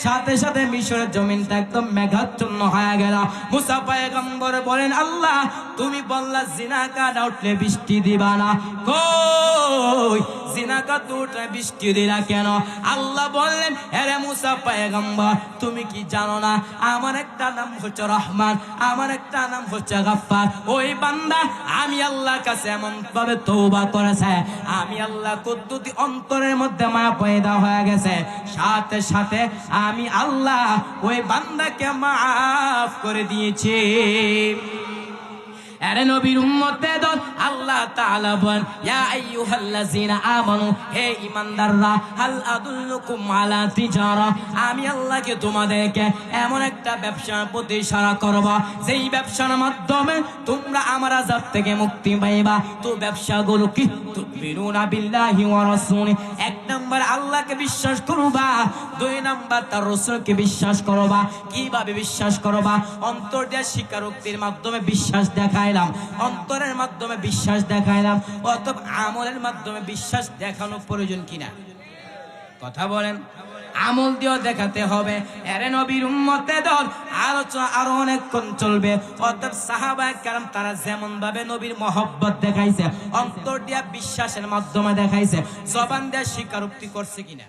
সাথে সাথে মিশরের জমিনটা একদম মেঘাচ্ছন্ন হয়ে গেল। মুসা পয়গম্বর বলেন, আল্লাহ তুমি বললা জিনাকার উঠলে বৃষ্টি দিবা না, কই জিনাকার উঠলে বৃষ্টি দিলা কেন? আল্লাহ বললেন, এরে মুসা পয়গম্বর তুমি কি জানো না আমার একটা নাম হচ্ছে রহমান, আমার একটা নাম হচ্ছে গাফফার। ওই বান্দা আমি আল্লাহর কাছে এমন ভাবে তওবা করেছে, আমি আল্লাহ কুদরতি অন্তরের মধ্যে মায়া পয়দা হয়ে গেছে, সাথে সাথে আমি আল্লাহ ওই বান্দাকে মাফ করে দিয়েছি। আরে নবীর উম্মতের দল, আল্লাহ তাআলা বলেন, ইয়া আইয়ুহাল্লাযিনা আমানু, হে ঈমানদাররা, হাল আদুল্লুকুম আলা তিজারা, আমি আল্লাহকে তোমাদেরকে এমন একটা ব্যবসার প্রতি ইশারা করব যেই ব্যবসার মাধ্যমে তোমরা আমার আযাব থেকে মুক্তি পাইবা। তো ব্যবসাগুলো কি? তুমিনুনা বিল্লাহি ওয়া রাসূলি, এক নাম্বার আল্লাহকে বিশ্বাস করবা, দুই নাম্বার তার রাসূলকে বিশ্বাস করবা। কিভাবে বিশ্বাস করবা? অন্তর দিয়ে স্বীকারোক্তির মাধ্যমে বিশ্বাস দেখাইলাম, অন্তরের মাধ্যমে বিশ্বাস দেখাইলাম, অথবা আমলের মাধ্যমে বিশ্বাস দেখানো প্রয়োজন কিনা? কথা বলেন, আমল দিয়েও দেখাতে হবে। এরে নবীর উম্মতের দল, আলোচনা আরো অনেকক্ষণ চলবে। অর্থাৎ সাহাবায়ে কেরাম তারা যেমন ভাবে নবীর মহব্বত দেখাইছে, অন্তর দিয়া বিশ্বাসের মাধ্যমে দেখাইছে, জবান দিয়া স্বীকারোক্তি করছে কিনা?